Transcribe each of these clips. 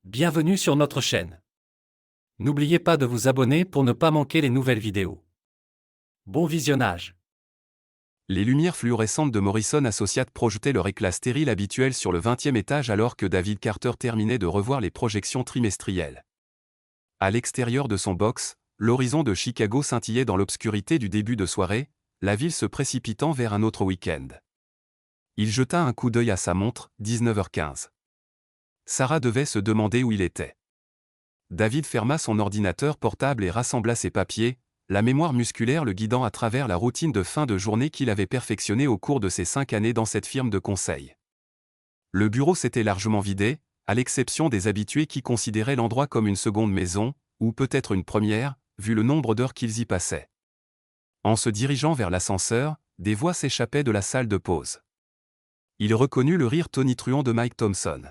Bienvenue sur notre chaîne. N'oubliez pas de vous abonner pour ne pas manquer les nouvelles vidéos. Bon visionnage. Les lumières fluorescentes de Morrison Associates projetaient leur éclat stérile habituel sur le 20e étage alors que David Carter terminait de revoir les projections trimestrielles. À l'extérieur de son box, l'horizon de Chicago scintillait dans l'obscurité du début de soirée, la ville se précipitant vers un autre week-end. Il jeta un coup d'œil à sa montre, 19h15. Sarah devait se demander où il était. David ferma son ordinateur portable et rassembla ses papiers, la mémoire musculaire le guidant à travers la routine de fin de journée qu'il avait perfectionnée au cours de ses 5 années dans cette firme de conseil. Le bureau s'était largement vidé, à l'exception des habitués qui considéraient l'endroit comme une seconde maison, ou peut-être une première, vu le nombre d'heures qu'ils y passaient. En se dirigeant vers l'ascenseur, des voix s'échappaient de la salle de pause. Il reconnut le rire tonitruant de Mike Thompson.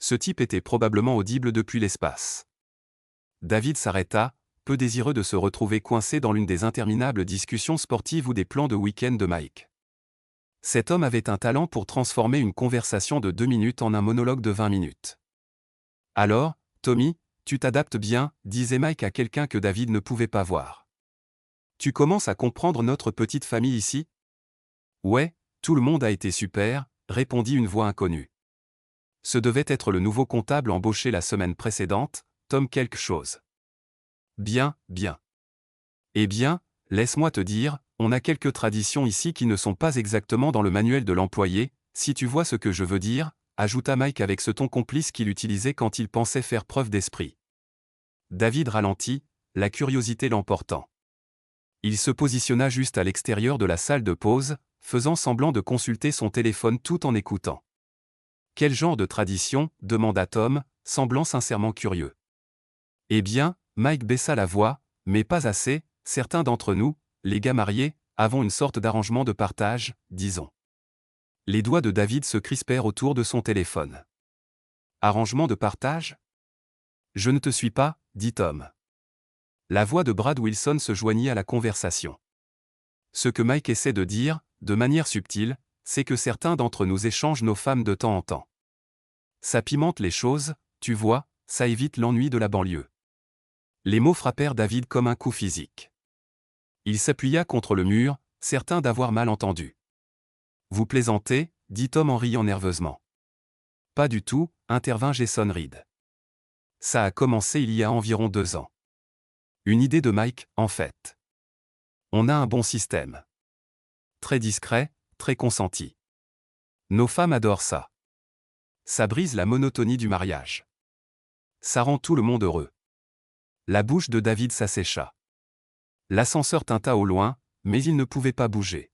Ce type était probablement audible depuis l'espace. David s'arrêta, peu désireux de se retrouver coincé dans l'une des interminables discussions sportives ou des plans de week-end de Mike. Cet homme avait un talent pour transformer une conversation de 2 minutes en un monologue de 20 minutes. « Alors, Tommy, tu t'adaptes bien », disait Mike à quelqu'un que David ne pouvait pas voir. « Tu commences à comprendre notre petite famille ici ?»« Ouais, tout le monde a été super », répondit une voix inconnue. Ce devait être le nouveau comptable embauché la semaine précédente, Tom quelque chose. Bien, bien. Eh bien, laisse-moi te dire, on a quelques traditions ici qui ne sont pas exactement dans le manuel de l'employé, si tu vois ce que je veux dire, ajouta Mike avec ce ton complice qu'il utilisait quand il pensait faire preuve d'esprit. David ralentit, la curiosité l'emportant. Il se positionna juste à l'extérieur de la salle de pause, faisant semblant de consulter son téléphone tout en écoutant. « Quel genre de tradition ?» demanda Tom, semblant sincèrement curieux. Eh bien, Mike baissa la voix, mais pas assez, certains d'entre nous, les gars mariés, avons une sorte d'arrangement de partage, disons. Les doigts de David se crispèrent autour de son téléphone. Arrangement de partage ? Je ne te suis pas, dit Tom. La voix de Brad Wilson se joignit à la conversation. Ce que Mike essaie de dire, de manière subtile, c'est que certains d'entre nous échangent nos femmes de temps en temps. Ça pimente les choses, tu vois, ça évite l'ennui de la banlieue. Les mots frappèrent David comme un coup physique. Il s'appuya contre le mur, certain d'avoir mal entendu. Vous plaisantez, dit Tom en riant nerveusement. Pas du tout, intervint Jason Reed. Ça a commencé il y a environ 2 ans. Une idée de Mike, en fait. On a un bon système. Très discret, très consenti. Nos femmes adorent ça. Ça brise la monotonie du mariage. Ça rend tout le monde heureux. La bouche de David s'assécha. L'ascenseur tinta au loin, mais il ne pouvait pas bouger.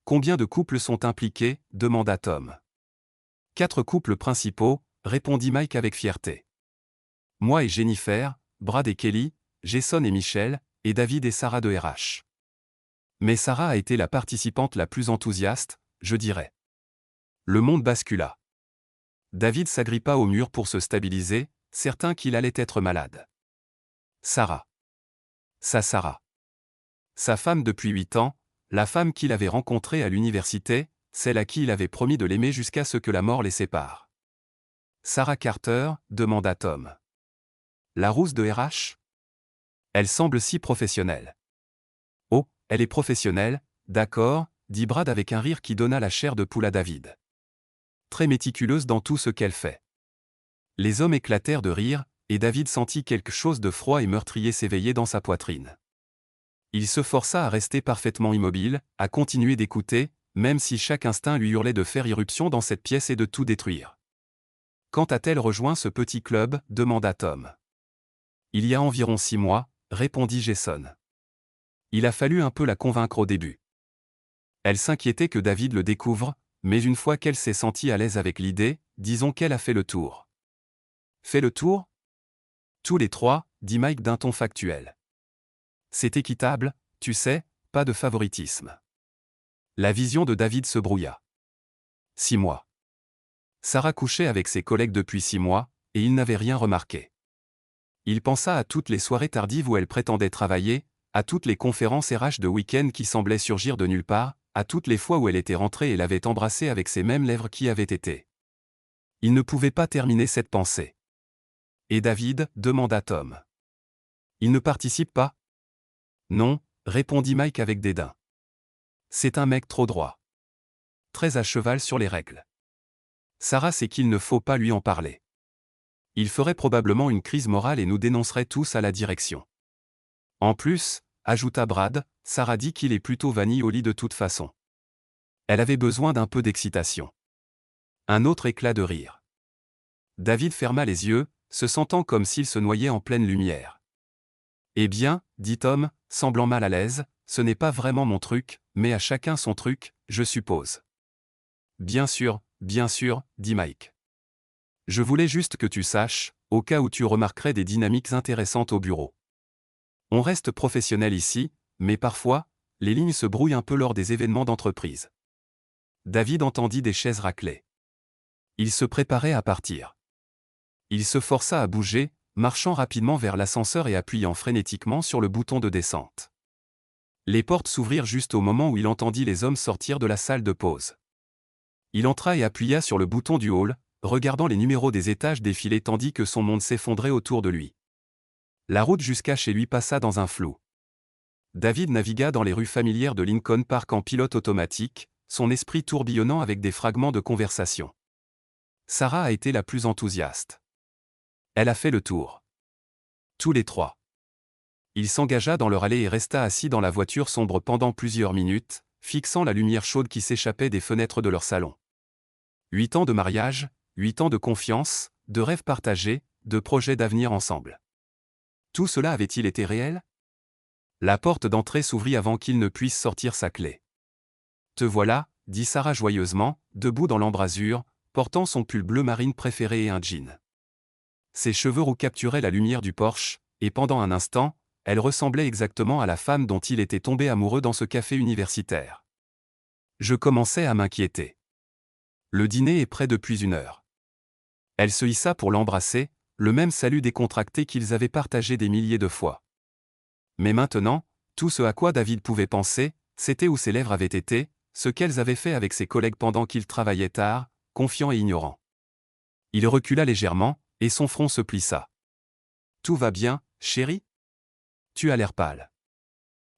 Combien de couples sont impliqués ? demanda Tom. 4 couples principaux, répondit Mike avec fierté. Moi et Jennifer, Brad et Kelly, Jason et Michelle, et David et Sarah de RH. Mais Sarah a été la participante la plus enthousiaste, je dirais. Le monde bascula. David s'agrippa au mur pour se stabiliser, certain qu'il allait être malade. Sarah. Sa Sarah. Sa femme depuis 8 ans, la femme qu'il avait rencontrée à l'université, celle à qui il avait promis de l'aimer jusqu'à ce que la mort les sépare. Sarah Carter, demanda Tom. La rousse de RH ? Elle semble si professionnelle. Oh, elle est professionnelle, d'accord, dit Brad avec un rire qui donna la chair de poule à David. Très méticuleuse dans tout ce qu'elle fait. Les hommes éclatèrent de rire, et David sentit quelque chose de froid et meurtrier s'éveiller dans sa poitrine. Il se força à rester parfaitement immobile, à continuer d'écouter, même si chaque instinct lui hurlait de faire irruption dans cette pièce et de tout détruire. Quand a-t-elle rejoint ce petit club ? demanda Tom. Il y a environ 6 mois, répondit Jason. Il a fallu un peu la convaincre au début. Elle s'inquiétait que David le découvre, mais une fois qu'elle s'est sentie à l'aise avec l'idée, disons qu'elle a fait le tour. Fait le tour ? Tous les 3, dit Mike d'un ton factuel. C'est équitable, tu sais, pas de favoritisme. La vision de David se brouilla. 6 mois. Sarah couchait avec ses collègues depuis 6 mois, et il n'avait rien remarqué. Il pensa à toutes les soirées tardives où elle prétendait travailler, à toutes les conférences RH de week-end qui semblaient surgir de nulle part, à toutes les fois où elle était rentrée et l'avait embrassé avec ces mêmes lèvres qui avaient été. Il ne pouvait pas terminer cette pensée. Et David, demanda Tom. Il ne participe pas? Non, répondit Mike avec dédain. C'est un mec trop droit. Très à cheval sur les règles. Sarah sait qu'il ne faut pas lui en parler. Il ferait probablement une crise morale et nous dénoncerait tous à la direction. En plus, ajouta Brad, Sarah dit qu'il est plutôt vanille au lit de toute façon. Elle avait besoin d'un peu d'excitation. Un autre éclat de rire. David ferma les yeux, se sentant comme s'il se noyait en pleine lumière. Eh bien, dit Tom, semblant mal à l'aise, ce n'est pas vraiment mon truc, mais à chacun son truc, je suppose. Bien sûr, dit Mike. Je voulais juste que tu saches, au cas où tu remarquerais des dynamiques intéressantes au bureau. On reste professionnel ici, mais parfois, les lignes se brouillent un peu lors des événements d'entreprise. David entendit des chaises racler. Il se préparait à partir. Il se força à bouger, marchant rapidement vers l'ascenseur et appuyant frénétiquement sur le bouton de descente. Les portes s'ouvrirent juste au moment où il entendit les hommes sortir de la salle de pause. Il entra et appuya sur le bouton du hall, regardant les numéros des étages défiler tandis que son monde s'effondrait autour de lui. La route jusqu'à chez lui passa dans un flou. David navigua dans les rues familières de Lincoln Park en pilote automatique, son esprit tourbillonnant avec des fragments de conversation. Sarah a été la plus enthousiaste. Elle a fait le tour. Tous les trois. Il s'engagea dans leur allée et resta assis dans la voiture sombre pendant plusieurs minutes, fixant la lumière chaude qui s'échappait des fenêtres de leur salon. 8 ans de mariage, 8 ans de confiance, de rêves partagés, de projets d'avenir ensemble. Tout cela avait-il été réel? La porte d'entrée s'ouvrit avant qu'il ne puisse sortir sa clé. Te voilà, dit Sarah joyeusement, debout dans l'embrasure, portant son pull bleu marine préféré et un jean. Ses cheveux roux capturaient la lumière du Porsche, et pendant un instant, elle ressemblait exactement à la femme dont il était tombé amoureux dans ce café universitaire. Je commençais à m'inquiéter. Le dîner est prêt depuis 1 heure. Elle se hissa pour l'embrasser, le même salut décontracté qu'ils avaient partagé des milliers de fois. Mais maintenant, tout ce à quoi David pouvait penser, c'était où ses lèvres avaient été, ce qu'elles avaient fait avec ses collègues pendant qu'ils travaillaient tard, confiants et ignorants. Il recula légèrement, et son front se plissa. Tout va bien, chérie? Tu as l'air pâle.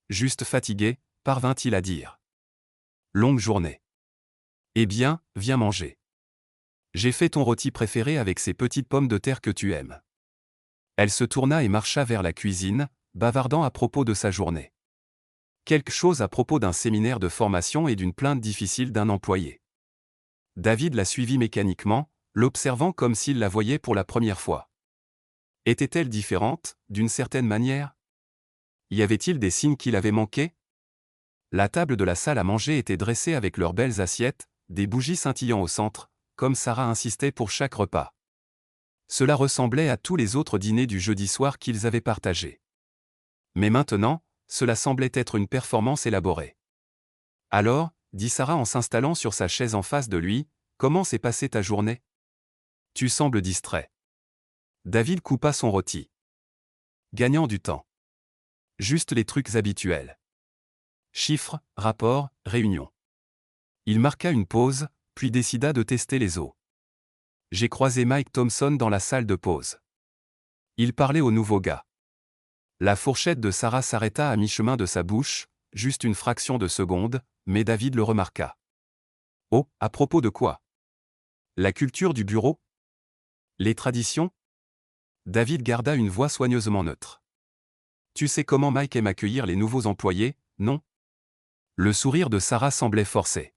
Juste fatigué, parvint-il à dire. Longue journée. Eh bien, viens manger. J'ai fait ton rôti préféré avec ces petites pommes de terre que tu aimes. Elle se tourna et marcha vers la cuisine, bavardant à propos de sa journée. Quelque chose à propos d'un séminaire de formation et d'une plainte difficile d'un employé. David la suivit mécaniquement, l'observant comme s'il la voyait pour la première fois. Était-elle différente, d'une certaine manière? Y avait-il des signes qu'il avait manqués? La table de la salle à manger était dressée avec leurs belles assiettes, des bougies scintillant au centre, comme Sarah insistait pour chaque repas. Cela ressemblait à tous les autres dîners du jeudi soir qu'ils avaient partagés. Mais maintenant, cela semblait être une performance élaborée. Alors, dit Sarah en s'installant sur sa chaise en face de lui, comment s'est passée ta journée? Tu sembles distrait. David coupa son rôti. Gagnant du temps. Juste les trucs habituels. Chiffres, rapports, réunions. Il marqua une pause, puis décida de tester les os. J'ai croisé Mike Thompson dans la salle de pause. Il parlait au nouveau gars. La fourchette de Sarah s'arrêta à mi-chemin de sa bouche, juste une fraction de seconde, mais David le remarqua. Oh, à propos de quoi? La culture du bureau? Les traditions? David garda une voix soigneusement neutre. Tu sais comment Mike aime accueillir les nouveaux employés, non? Le sourire de Sarah semblait forcé.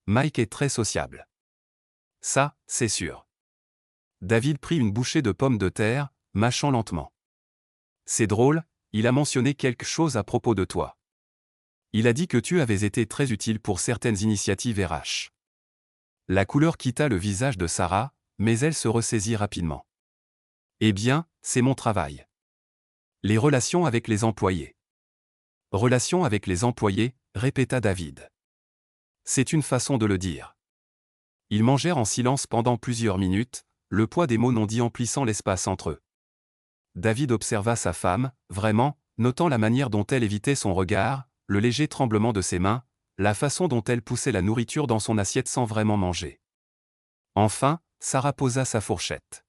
Mike est très sociable. Ça, c'est sûr. David prit une bouchée de pommes de terre, mâchant lentement. C'est drôle, il a mentionné quelque chose à propos de toi. Il a dit que tu avais été très utile pour certaines initiatives RH. La couleur quitta le visage de Sarah, mais elle se ressaisit rapidement. Eh bien, c'est mon travail. Les relations avec les employés. Relations avec les employés, répéta David. C'est une façon de le dire. Ils mangèrent en silence pendant plusieurs minutes, le poids des mots non dits emplissant l'espace entre eux. David observa sa femme, vraiment, notant la manière dont elle évitait son regard, le léger tremblement de ses mains, la façon dont elle poussait la nourriture dans son assiette sans vraiment manger. Enfin, Sarah posa sa fourchette.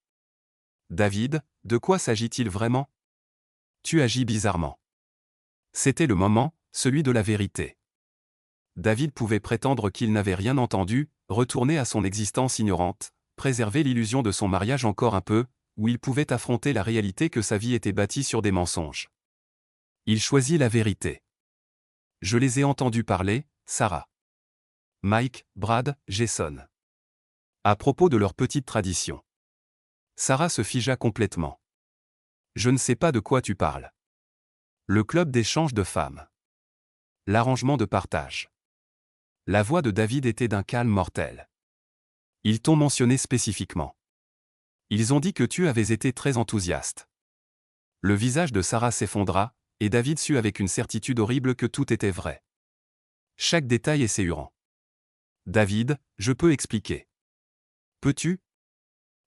David, de quoi s'agit-il vraiment? Tu agis bizarrement. C'était le moment, celui de la vérité. David pouvait prétendre qu'il n'avait rien entendu, retourner à son existence ignorante, préserver l'illusion de son mariage encore un peu, où il pouvait affronter la réalité que sa vie était bâtie sur des mensonges. Il choisit la vérité. Je les ai entendus parler, Sarah, Mike, Brad, Jason. À propos de leur petite tradition. Sarah se figea complètement. Je ne sais pas de quoi tu parles. Le club d'échange de femmes. L'arrangement de partage. La voix de David était d'un calme mortel. Ils t'ont mentionné spécifiquement. Ils ont dit que tu avais été très enthousiaste. Le visage de Sarah s'effondra, et David sut avec une certitude horrible que tout était vrai. Chaque détail est séhurant. David, je peux expliquer. Peux-tu?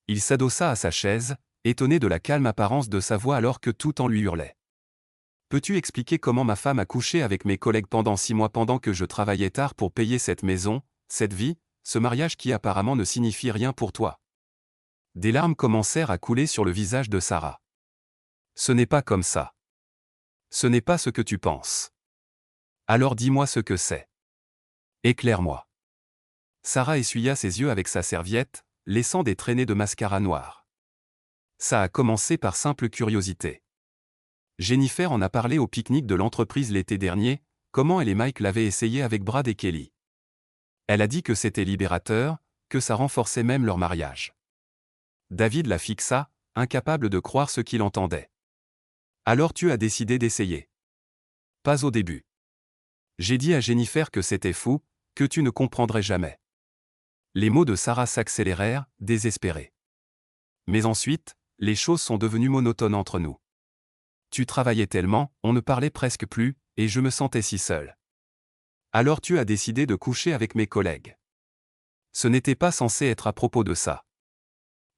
Il s'adossa à sa chaise, étonné de la calme apparence de sa voix alors que tout en lui hurlait. Peux-tu expliquer comment ma femme a couché avec mes collègues pendant 6 mois pendant que je travaillais tard pour payer cette maison, cette vie, ce mariage qui apparemment ne signifie rien pour toi? Des larmes commencèrent à couler sur le visage de Sarah. Ce n'est pas comme ça. Ce n'est pas ce que tu penses. Alors dis-moi ce que c'est. Éclaire-moi. Sarah essuya ses yeux avec sa serviette, laissant des traînées de mascara noir. Ça a commencé par simple curiosité. Jennifer en a parlé au pique-nique de l'entreprise l'été dernier, comment elle et Mike l'avaient essayé avec Brad et Kelly. Elle a dit que c'était libérateur, que ça renforçait même leur mariage. David la fixa, incapable de croire ce qu'il entendait. Alors tu as décidé d'essayer. Pas au début. J'ai dit à Jennifer que c'était fou, que tu ne comprendrais jamais. Les mots de Sarah s'accélérèrent, désespérés. Mais ensuite, les choses sont devenues monotones entre nous. Tu travaillais tellement, on ne parlait presque plus, et je me sentais si seul. Alors tu as décidé de coucher avec mes collègues. Ce n'était pas censé être à propos de ça.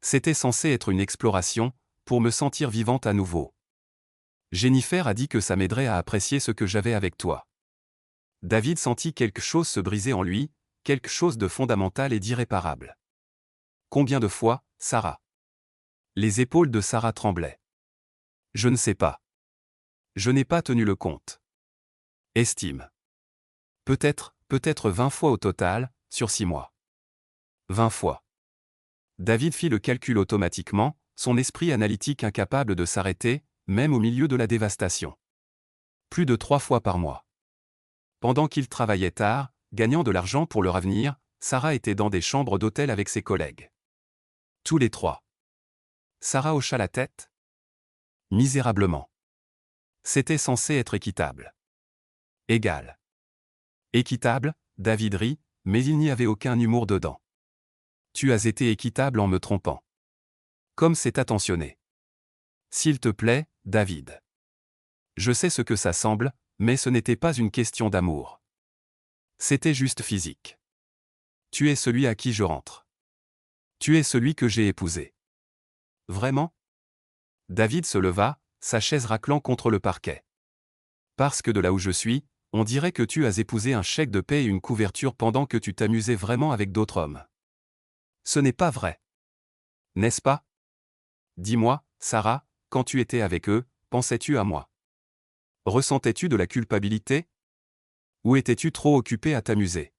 C'était censé être une exploration, pour me sentir vivante à nouveau. Jennifer a dit que ça m'aiderait à apprécier ce que j'avais avec toi. David sentit quelque chose se briser en lui, quelque chose de fondamental et d'irréparable. Combien de fois, Sarah? Les épaules de Sarah tremblaient. Je ne sais pas. Je n'ai pas tenu le compte. Estime. Peut-être 20 fois au total, sur 6 mois. 20 fois. David fit le calcul automatiquement, son esprit analytique incapable de s'arrêter, même au milieu de la dévastation. Plus de 3 fois par mois. Pendant qu'il travaillait tard, gagnant de l'argent pour leur avenir, Sarah était dans des chambres d'hôtel avec ses collègues. Tous les 3. Sarah hocha la tête. Misérablement. C'était censé être équitable. Égal. Équitable, David rit, mais il n'y avait aucun humour dedans. Tu as été équitable en me trompant. Comme c'est attentionné. S'il te plaît, David. Je sais ce que ça semble, mais ce n'était pas une question d'amour. C'était juste physique. Tu es celui à qui je rentre. Tu es celui que j'ai épousé. Vraiment? David se leva, sa chaise raclant contre le parquet. Parce que de là où je suis, on dirait que tu as épousé un chèque de paie et une couverture pendant que tu t'amusais vraiment avec d'autres hommes. Ce n'est pas vrai. N'est-ce pas? Dis-moi, Sarah, quand tu étais avec eux, pensais-tu à moi? Ressentais-tu de la culpabilité? Ou étais-tu trop occupé à t'amuser?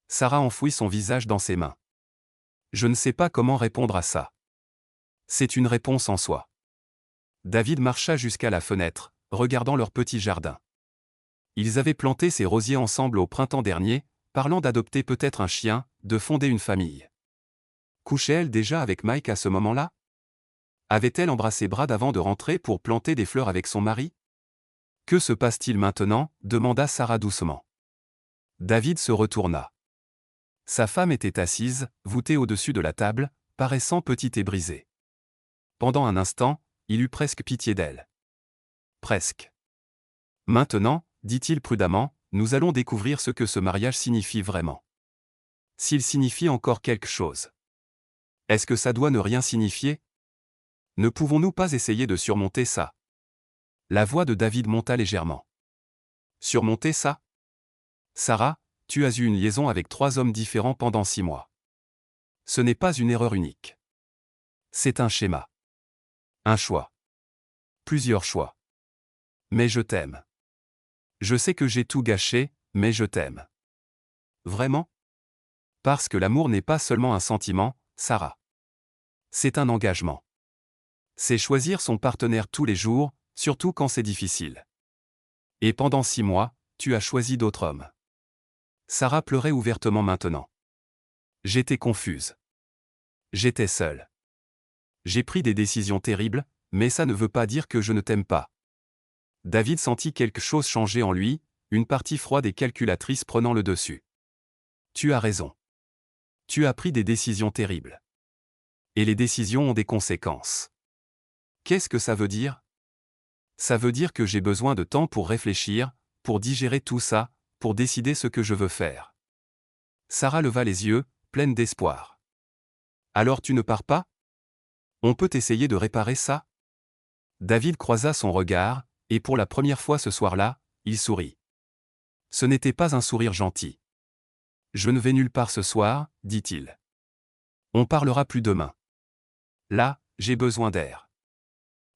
Sarah enfouit son visage dans ses mains. Je ne sais pas comment répondre à ça. C'est une réponse en soi. David marcha jusqu'à la fenêtre, regardant leur petit jardin. Ils avaient planté ces rosiers ensemble au printemps dernier, parlant d'adopter peut-être un chien, de fonder une famille. Couchait-elle déjà avec Mike à ce moment-là? Avait-elle embrassé Brad avant de rentrer pour planter des fleurs avec son mari? Que se passe-t-il maintenant? Demanda Sarah doucement. David se retourna. Sa femme était assise, voûtée au-dessus de la table, paraissant petite et brisée. Pendant un instant, il eut presque pitié d'elle. Presque. Maintenant, dit-il prudemment, nous allons découvrir ce que ce mariage signifie vraiment. S'il signifie encore quelque chose. Est-ce que ça doit ne rien signifier? Ne pouvons-nous pas essayer de surmonter ça? La voix de David monta légèrement. Surmonter ça? Sarah, tu as eu une liaison avec 3 hommes différents pendant 6 mois. Ce n'est pas une erreur unique. C'est un schéma. Un choix. Plusieurs choix. Mais je t'aime. Je sais que j'ai tout gâché, mais je t'aime. Vraiment? Parce que l'amour n'est pas seulement un sentiment, Sarah. C'est un engagement. C'est choisir son partenaire tous les jours, surtout quand c'est difficile. Et pendant 6 mois, tu as choisi d'autres hommes. Sarah pleurait ouvertement maintenant. J'étais confuse. J'étais seule. J'ai pris des décisions terribles, mais ça ne veut pas dire que je ne t'aime pas. David sentit quelque chose changer en lui, une partie froide et calculatrice prenant le dessus. Tu as raison. Tu as pris des décisions terribles. Et les décisions ont des conséquences. Qu'est-ce que ça veut dire? Ça veut dire que j'ai besoin de temps pour réfléchir, pour digérer tout ça, pour décider ce que je veux faire. Sarah leva les yeux, pleine d'espoir. Alors tu ne pars pas? On peut essayer de réparer ça? David croisa son regard, et pour la première fois ce soir-là, il sourit. Ce n'était pas un sourire gentil. Je ne vais nulle part ce soir, dit-il. On parlera plus demain. Là, j'ai besoin d'air.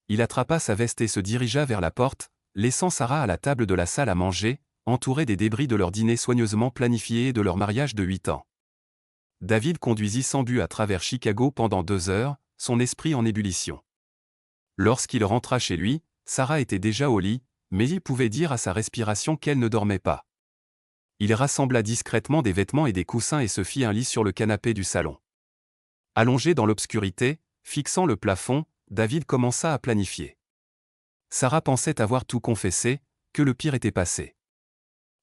Il attrapa sa veste et se dirigea vers la porte, laissant Sarah à la table de la salle à manger, entourée des débris de leur dîner soigneusement planifié et de leur mariage de 8 ans. David conduisit sans but à travers Chicago pendant 2 heures, son esprit en ébullition. Lorsqu'il rentra chez lui, Sarah était déjà au lit, mais il pouvait dire à sa respiration qu'elle ne dormait pas. Il rassembla discrètement des vêtements et des coussins et se fit un lit sur le canapé du salon. Allongé dans l'obscurité, fixant le plafond, David commença à planifier. Sarah pensait avoir tout confessé, que le pire était passé.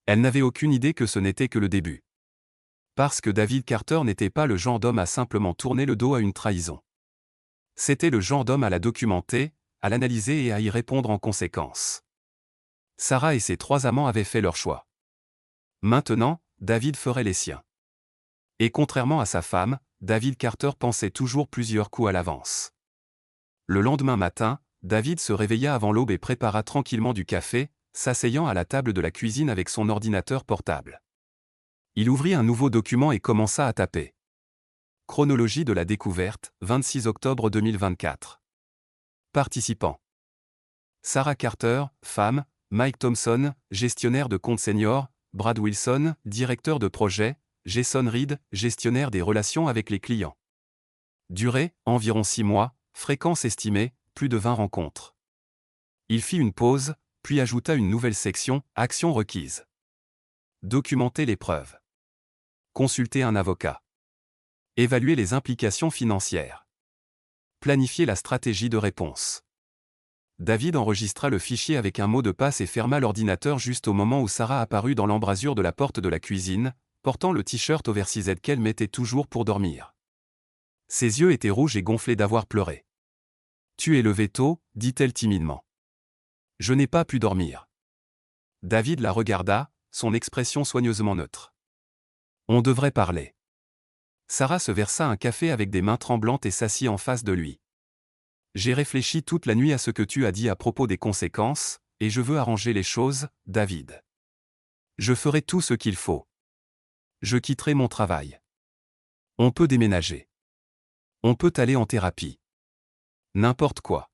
Elle n'avait aucune idée que ce n'était que le début. Parce que David Carter n'était pas le genre d'homme à simplement tourner le dos à une trahison. C'était le genre d'homme à la documenter, à l'analyser et à y répondre en conséquence. Sarah et ses 3 amants avaient fait leur choix. Maintenant, David ferait les siens. Et contrairement à sa femme, David Carter pensait toujours plusieurs coups à l'avance. Le lendemain matin, David se réveilla avant l'aube et prépara tranquillement du café, s'asseyant à la table de la cuisine avec son ordinateur portable. Il ouvrit un nouveau document et commença à taper. Chronologie de la découverte, 26 octobre 2024. Participants. Sarah Carter, femme, Mike Thompson, gestionnaire de compte senior, Brad Wilson, directeur de projet, Jason Reed, gestionnaire des relations avec les clients. Durée, environ 6 mois, fréquence estimée, plus de 20 rencontres. Il fit une pause, puis ajouta une nouvelle section, actions requises. Documenter les preuves. Consulter un avocat. Évaluer les implications financières. Planifier la stratégie de réponse. David enregistra le fichier avec un mot de passe et ferma l'ordinateur juste au moment où Sarah apparut dans l'embrasure de la porte de la cuisine, portant le t-shirt oversized qu'elle mettait toujours pour dormir. Ses yeux étaient rouges et gonflés d'avoir pleuré. « Tu es levé tôt » dit-elle timidement. « Je n'ai pas pu dormir. » David la regarda, son expression soigneusement neutre. « On devrait parler. » Sarah se versa un café avec des mains tremblantes et s'assit en face de lui. « J'ai réfléchi toute la nuit à ce que tu as dit à propos des conséquences, et je veux arranger les choses, David. Je ferai tout ce qu'il faut. Je quitterai mon travail. On peut déménager. On peut aller en thérapie. N'importe quoi. »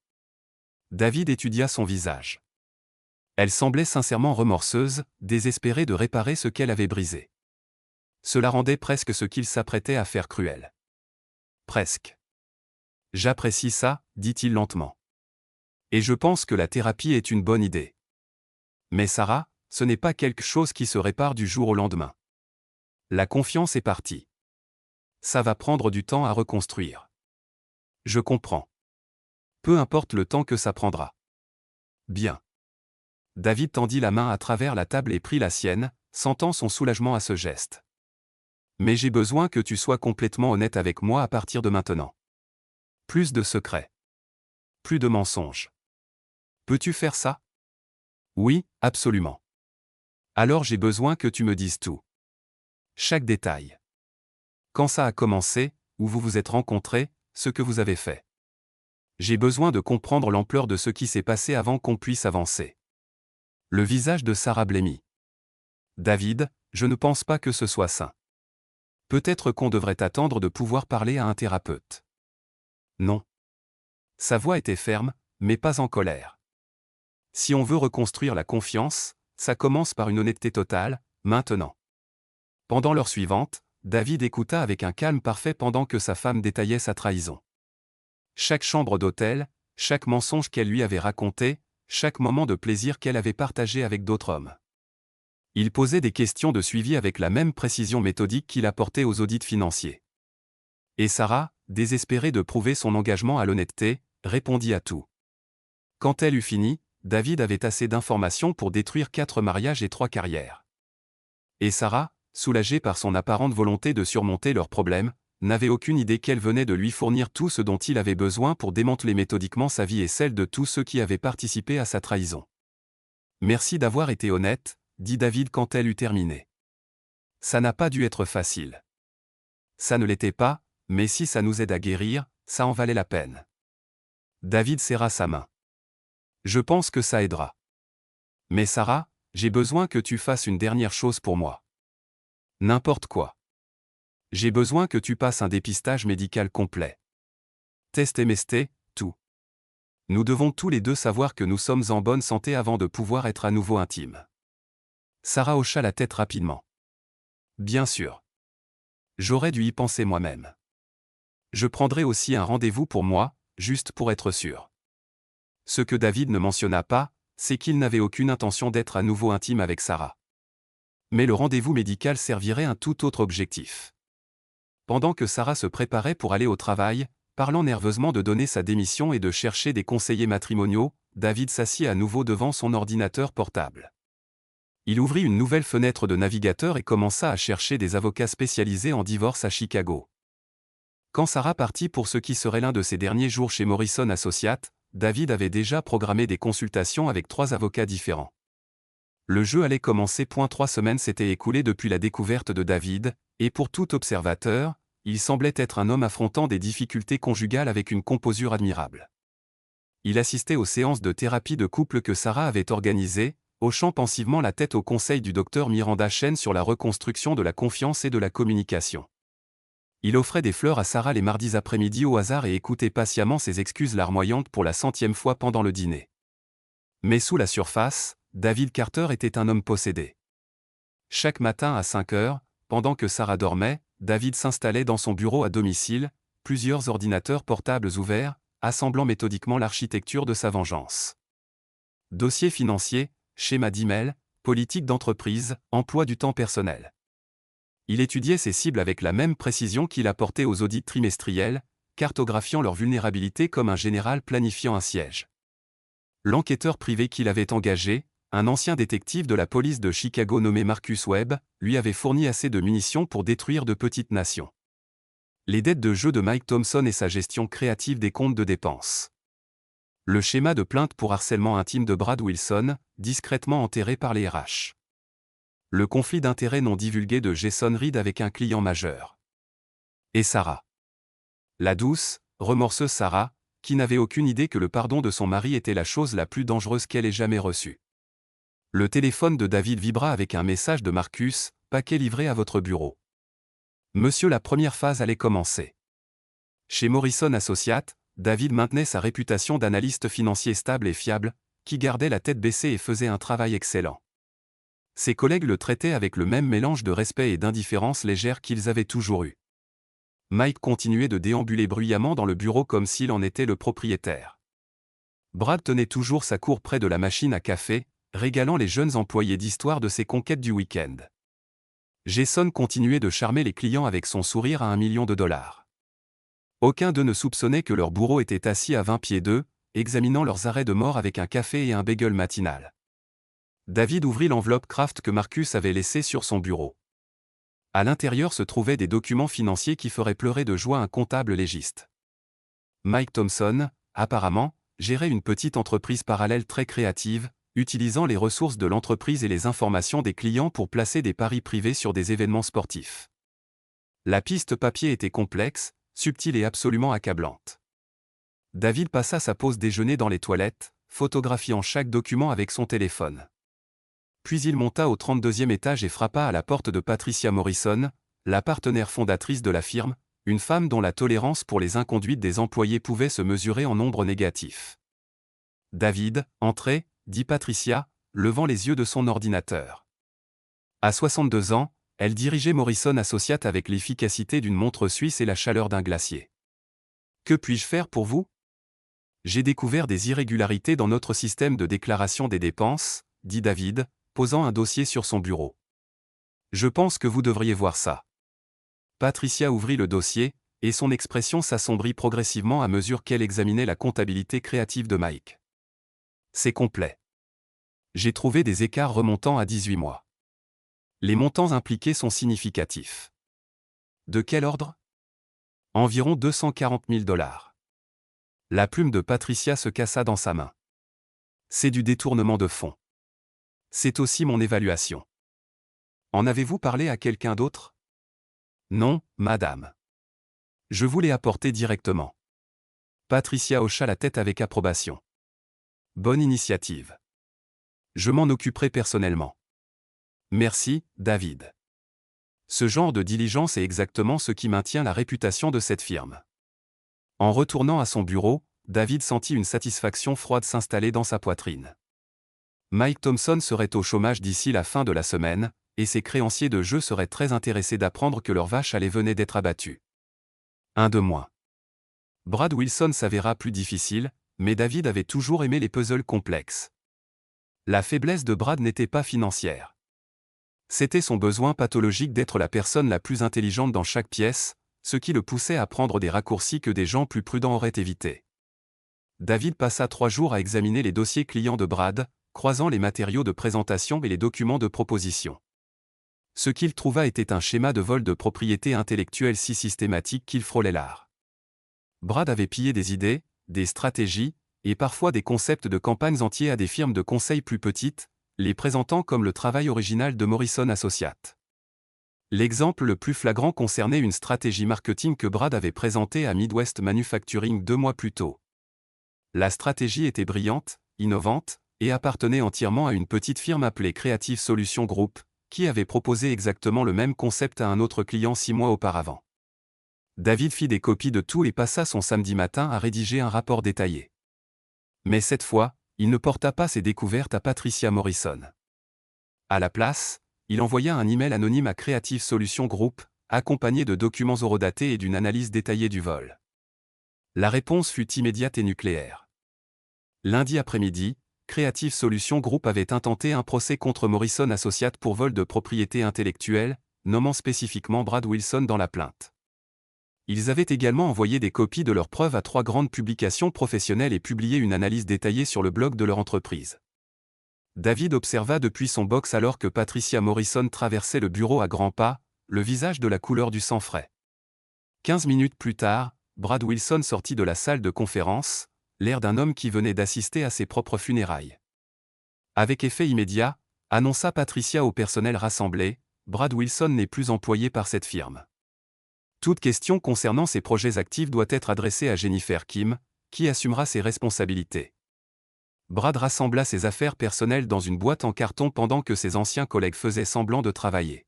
David étudia son visage. Elle semblait sincèrement remorseuse, désespérée de réparer ce qu'elle avait brisé. Cela rendait presque ce qu'il s'apprêtait à faire cruel. Presque. « J'apprécie ça, dit-il lentement. Et je pense que la thérapie est une bonne idée. Mais Sarah, ce n'est pas quelque chose qui se répare du jour au lendemain. La confiance est partie. Ça va prendre du temps à reconstruire. Je comprends. Peu importe le temps que ça prendra. Bien. David tendit la main à travers la table et prit la sienne, sentant son soulagement à ce geste. Mais j'ai besoin que tu sois complètement honnête avec moi à partir de maintenant. Plus de secrets. Plus de mensonges. Peux-tu faire ça? Oui, absolument. Alors j'ai besoin que tu me dises tout. Chaque détail. Quand ça a commencé, où vous vous êtes rencontrés, ce que vous avez fait. J'ai besoin de comprendre l'ampleur de ce qui s'est passé avant qu'on puisse avancer. Le visage de Sarah blêmit. David, je ne pense pas que ce soit sain. Peut-être qu'on devrait attendre de pouvoir parler à un thérapeute. Non. Sa voix était ferme, mais pas en colère. Si on veut reconstruire la confiance, ça commence par une honnêteté totale, maintenant. Pendant l'heure suivante, David écouta avec un calme parfait pendant que sa femme détaillait sa trahison. Chaque chambre d'hôtel, chaque mensonge qu'elle lui avait raconté, chaque moment de plaisir qu'elle avait partagé avec d'autres hommes. Il posait des questions de suivi avec la même précision méthodique qu'il apportait aux audits financiers. Et Sarah, désespérée de prouver son engagement à l'honnêteté, répondit à tout. Quand elle eut fini, David avait assez d'informations pour détruire 4 mariages et 3 carrières. Et Sarah, soulagée par son apparente volonté de surmonter leurs problèmes, n'avait aucune idée qu'elle venait de lui fournir tout ce dont il avait besoin pour démanteler méthodiquement sa vie et celle de tous ceux qui avaient participé à sa trahison. « Merci d'avoir été honnête », dit David quand elle eut terminé. « Ça n'a pas dû être facile. » « Ça ne l'était pas, mais si ça nous aide à guérir, ça en valait la peine. » David serra sa main. « Je pense que ça aidera. Mais Sarah, j'ai besoin que tu fasses une dernière chose pour moi. N'importe quoi. J'ai besoin que tu passes un dépistage médical complet. Test MST, tout. Nous devons tous les deux savoir que nous sommes en bonne santé avant de pouvoir être à nouveau intimes. » Sarah hocha la tête rapidement. « Bien sûr. J'aurais dû y penser moi-même. Je prendrai aussi un rendez-vous pour moi, juste pour être sûr. » Ce que David ne mentionna pas, c'est qu'il n'avait aucune intention d'être à nouveau intime avec Sarah. Mais le rendez-vous médical servirait un tout autre objectif. Pendant que Sarah se préparait pour aller au travail, parlant nerveusement de donner sa démission et de chercher des conseillers matrimoniaux, David s'assit à nouveau devant son ordinateur portable. Il ouvrit une nouvelle fenêtre de navigateur et commença à chercher des avocats spécialisés en divorce à Chicago. Quand Sarah partit pour ce qui serait l'un de ses derniers jours chez Morrison Associates, David avait déjà programmé des consultations avec 3 avocats différents. Le jeu allait commencer. 3 semaines s'étaient écoulées depuis la découverte de David, et pour tout observateur, il semblait être un homme affrontant des difficultés conjugales avec une composure admirable. Il assistait aux séances de thérapie de couple que Sarah avait organisées, hochant pensivement la tête au conseil du docteur Miranda Chen sur la reconstruction de la confiance et de la communication. Il offrait des fleurs à Sarah les mardis après-midi au hasard et écoutait patiemment ses excuses larmoyantes pour la 100e fois pendant le dîner. Mais sous la surface, David Carter était un homme possédé. Chaque matin à 5 heures, pendant que Sarah dormait, David s'installait dans son bureau à domicile, plusieurs ordinateurs portables ouverts, assemblant méthodiquement l'architecture de sa vengeance. Dossiers financiers, schémas d'email, politique d'entreprise, emploi du temps personnel. Il étudiait ses cibles avec la même précision qu'il apportait aux audits trimestriels, cartographiant leurs vulnérabilités comme un général planifiant un siège. L'enquêteur privé qu'il avait engagé, un ancien détective de la police de Chicago nommé Marcus Webb, lui avait fourni assez de munitions pour détruire de petites nations. Les dettes de jeu de Mike Thompson et sa gestion créative des comptes de dépenses. Le schéma de plainte pour harcèlement intime de Brad Wilson, discrètement enterré par les RH. Le conflit d'intérêts non divulgué de Jason Reed avec un client majeur. Et Sarah. La douce, remorseuse Sarah, qui n'avait aucune idée que le pardon de son mari était la chose la plus dangereuse qu'elle ait jamais reçue. Le téléphone de David vibra avec un message de Marcus, « Paquet livré à votre bureau. » Monsieur, la première phase allait commencer. Chez Morrison Associates, David maintenait sa réputation d'analyste financier stable et fiable, qui gardait la tête baissée et faisait un travail excellent. Ses collègues le traitaient avec le même mélange de respect et d'indifférence légère qu'ils avaient toujours eu. Mike continuait de déambuler bruyamment dans le bureau comme s'il en était le propriétaire. Brad tenait toujours sa cour près de la machine à café, régalant les jeunes employés d'histoire de ses conquêtes du week-end. Jason continuait de charmer les clients avec son sourire à $1 million. Aucun d'eux ne soupçonnait que leur bourreau était assis à 20 pieds d'eux, examinant leurs arrêts de mort avec un café et un bagel matinal. David ouvrit l'enveloppe Kraft que Marcus avait laissée sur son bureau. À l'intérieur se trouvaient des documents financiers qui feraient pleurer de joie un comptable légiste. Mike Thompson, apparemment, gérait une petite entreprise parallèle très créative, utilisant les ressources de l'entreprise et les informations des clients pour placer des paris privés sur des événements sportifs. La piste papier était complexe, subtile et absolument accablante. David passa sa pause déjeuner dans les toilettes, photographiant chaque document avec son téléphone. Puis il monta au 32e étage et frappa à la porte de Patricia Morrison, la partenaire fondatrice de la firme, Une femme dont la tolérance pour les inconduites des employés pouvait se mesurer en nombre négatif. David, entrez, dit Patricia, levant les yeux de son ordinateur. À 62 ans, elle dirigeait Morrison Associates avec l'efficacité d'une montre suisse et la chaleur d'un glacier. Que puis-je faire pour vous? J'ai découvert des irrégularités dans notre système de déclaration des dépenses, dit David, posant un dossier sur son bureau. Je pense que vous devriez voir ça. Patricia ouvrit le dossier, et son expression s'assombrit progressivement à mesure qu'elle examinait la comptabilité créative de Mike. C'est complet. J'ai trouvé des écarts remontant à 18 mois. Les montants impliqués sont significatifs. De quel ordre? Environ 240 000 $. La plume de Patricia se cassa dans sa main. C'est du détournement de fonds. C'est aussi mon évaluation. En avez-vous parlé à quelqu'un d'autre? Non, madame. Je vous l'ai apporté directement. Patricia hocha la tête avec approbation. Bonne initiative. Je m'en occuperai personnellement. Merci, David. Ce genre de diligence est exactement ce qui maintient la réputation de cette firme. En retournant à son bureau, David sentit une satisfaction froide s'installer dans sa poitrine. Mike Thompson serait au chômage d'ici la fin de la semaine, et ses créanciers de jeu seraient très intéressés d'apprendre que leur vache à lait venait d'être abattue. Un de moins. Brad Wilson s'avéra plus difficile, mais David avait toujours aimé les puzzles complexes. La faiblesse de Brad n'était pas financière. C'était son besoin pathologique d'être la personne la plus intelligente dans chaque pièce, ce qui le poussait à prendre des raccourcis que des gens plus prudents auraient évités. David passa 3 jours à examiner les dossiers clients de Brad, croisant les matériaux de présentation et les documents de proposition. Ce qu'il trouva était un schéma de vol de propriété intellectuelle si systématique qu'il frôlait l'art. Brad avait pillé des idées, des stratégies, et parfois des concepts de campagnes entiers à des firmes de conseil plus petites, les présentant comme le travail original de Morrison Associates. L'exemple le plus flagrant concernait une stratégie marketing que Brad avait présentée à Midwest Manufacturing 2 mois plus tôt. La stratégie était brillante, innovante, et appartenait entièrement à une petite firme appelée Creative Solutions Group, qui avait proposé exactement le même concept à un autre client 6 mois auparavant. David fit des copies de tout et passa son samedi matin à rédiger un rapport détaillé. Mais cette fois, il ne porta pas ses découvertes à Patricia Morrison. À la place, il envoya un email anonyme à Creative Solutions Group, accompagné de documents horodatés et d'une analyse détaillée du vol. La réponse fut immédiate et nucléaire. Lundi après-midi, Creative Solutions Group avait intenté un procès contre Morrison Associates pour vol de propriété intellectuelle, nommant spécifiquement Brad Wilson dans la plainte. Ils avaient également envoyé des copies de leurs preuves à 3 grandes publications professionnelles et publié une analyse détaillée sur le blog de leur entreprise. David observa depuis son box alors que Patricia Morrison traversait le bureau à grands pas, le visage de la couleur du sang frais. 15 minutes plus tard, Brad Wilson sortit de la salle de conférence, l'air d'un homme qui venait d'assister à ses propres funérailles. Avec effet immédiat, annonça Patricia au personnel rassemblé, Brad Wilson n'est plus employé par cette firme. Toute question concernant ses projets actifs doit être adressée à Jennifer Kim, qui assumera ses responsabilités. Brad rassembla ses affaires personnelles dans une boîte en carton pendant que ses anciens collègues faisaient semblant de travailler.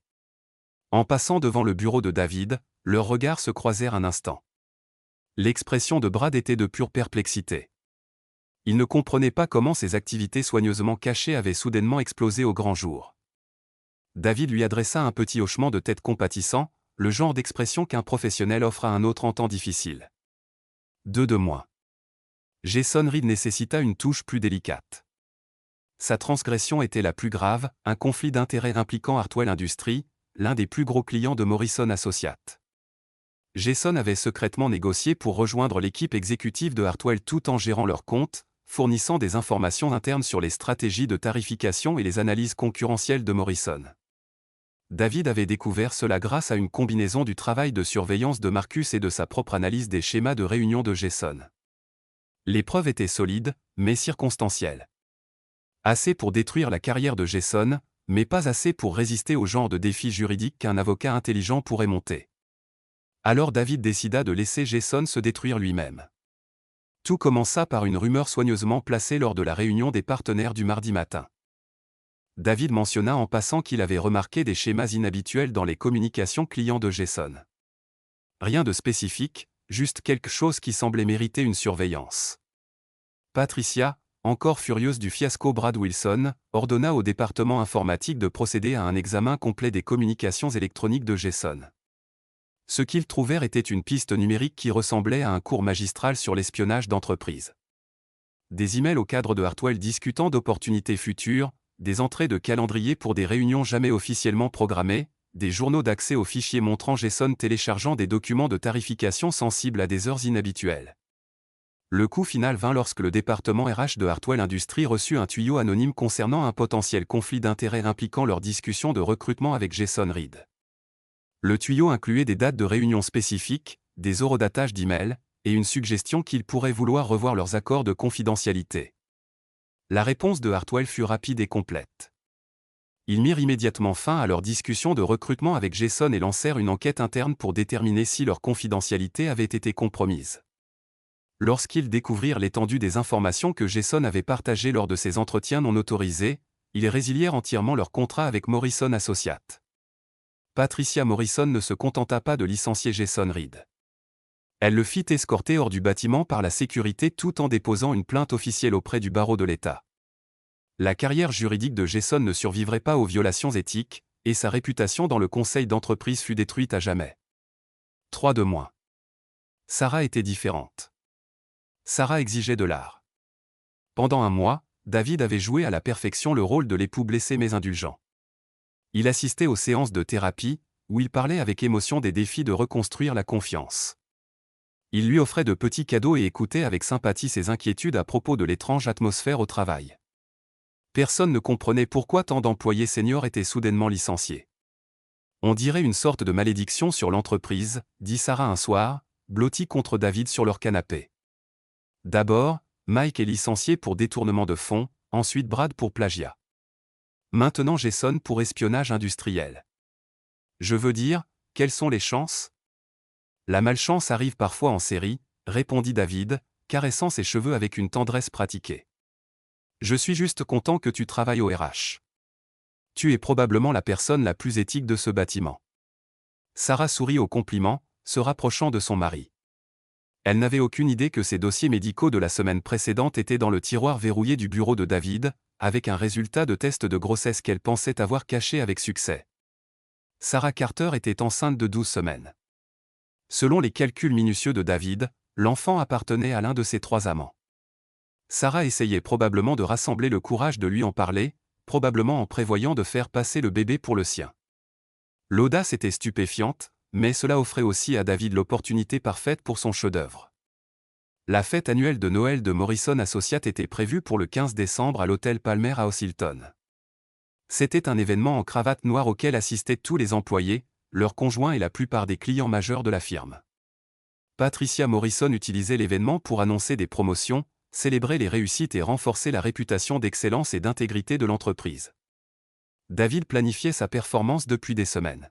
En passant devant le bureau de David, leurs regards se croisèrent un instant. L'expression de Brad était de pure perplexité. Il ne comprenait pas comment ses activités soigneusement cachées avaient soudainement explosé au grand jour. David lui adressa un petit hochement de tête compatissant, le genre d'expression qu'un professionnel offre à un autre en temps difficile. 2 de moins. Jason Reed nécessita une touche plus délicate. Sa transgression était la plus grave, un conflit d'intérêts impliquant Hartwell Industries, l'un des plus gros clients de Morrison Associates. Jason avait secrètement négocié pour rejoindre l'équipe exécutive de Hartwell tout en gérant leurs comptes, fournissant des informations internes sur les stratégies de tarification et les analyses concurrentielles de Morrison. David avait découvert cela grâce à une combinaison du travail de surveillance de Marcus et de sa propre analyse des schémas de réunion de Jason. Les preuves étaient solides, mais circonstancielles. Assez pour détruire la carrière de Jason, mais pas assez pour résister au genre de défi juridique qu'un avocat intelligent pourrait monter. Alors David décida de laisser Jason se détruire lui-même. Tout commença par une rumeur soigneusement placée lors de la réunion des partenaires du mardi matin. David mentionna en passant qu'il avait remarqué des schémas inhabituels dans les communications clients de Jason. Rien de spécifique, juste quelque chose qui semblait mériter une surveillance. Patricia, encore furieuse du fiasco Brad Wilson, ordonna au département informatique de procéder à un examen complet des communications électroniques de Jason. Ce qu'ils trouvèrent était une piste numérique qui ressemblait à un cours magistral sur l'espionnage d'entreprise. Des emails au cadre de Hartwell discutant d'opportunités futures, des entrées de calendrier pour des réunions jamais officiellement programmées, des journaux d'accès aux fichiers montrant Jason téléchargeant des documents de tarification sensibles à des heures inhabituelles. Le coup final vint lorsque le département RH de Hartwell Industries reçut un tuyau anonyme concernant un potentiel conflit d'intérêts impliquant leur discussion de recrutement avec Jason Reed. Le tuyau incluait des dates de réunions spécifiques, des horodatages d'emails, et une suggestion qu'ils pourraient vouloir revoir leurs accords de confidentialité. La réponse de Hartwell fut rapide et complète. Ils mirent immédiatement fin à leur discussion de recrutement avec Jason et lancèrent une enquête interne pour déterminer si leur confidentialité avait été compromise. Lorsqu'ils découvrirent l'étendue des informations que Jason avait partagées lors de ses entretiens non autorisés, ils résilièrent entièrement leur contrat avec Morrison Associates. Patricia Morrison ne se contenta pas de licencier Jason Reed. Elle le fit escorter hors du bâtiment par la sécurité tout en déposant une plainte officielle auprès du barreau de l'État. La carrière juridique de Jason ne survivrait pas aux violations éthiques, et sa réputation dans le conseil d'entreprise fut détruite à jamais. 3 de moins. Sarah était différente. Sarah exigeait de l'art. Pendant un mois, David avait joué à la perfection le rôle de l'époux blessé mais indulgent. Il assistait aux séances de thérapie, où il parlait avec émotion des défis de reconstruire la confiance. Il lui offrait de petits cadeaux et écoutait avec sympathie ses inquiétudes à propos de l'étrange atmosphère au travail. Personne ne comprenait pourquoi tant d'employés seniors étaient soudainement licenciés. On dirait une sorte de malédiction sur l'entreprise, dit Sarah un soir, blottie contre David sur leur canapé. D'abord, Mike est licencié pour détournement de fonds, ensuite Brad pour plagiat. Maintenant Jason pour espionnage industriel. Je veux dire, quelles sont les chances ? La malchance arrive parfois en série, répondit David, caressant ses cheveux avec une tendresse pratiquée. Je suis juste content que tu travailles au RH. Tu es probablement la personne la plus éthique de ce bâtiment. Sarah sourit au compliment, se rapprochant de son mari. Elle n'avait aucune idée que ses dossiers médicaux de la semaine précédente étaient dans le tiroir verrouillé du bureau de David, avec un résultat de test de grossesse qu'elle pensait avoir caché avec succès. Sarah Carter était enceinte de 12 semaines. Selon les calculs minutieux de David, l'enfant appartenait à l'un de ses 3 amants. Sarah essayait probablement de rassembler le courage de lui en parler, probablement en prévoyant de faire passer le bébé pour le sien. L'audace était stupéfiante, mais cela offrait aussi à David l'opportunité parfaite pour son chef-d'œuvre. La fête annuelle de Noël de Morrison Associates était prévue pour le 15 décembre à l'hôtel Palmer House Hilton. C'était un événement en cravate noire auquel assistaient tous les employés, leurs conjoints et la plupart des clients majeurs de la firme. Patricia Morrison utilisait l'événement pour annoncer des promotions, célébrer les réussites et renforcer la réputation d'excellence et d'intégrité de l'entreprise. David planifiait sa performance depuis des semaines.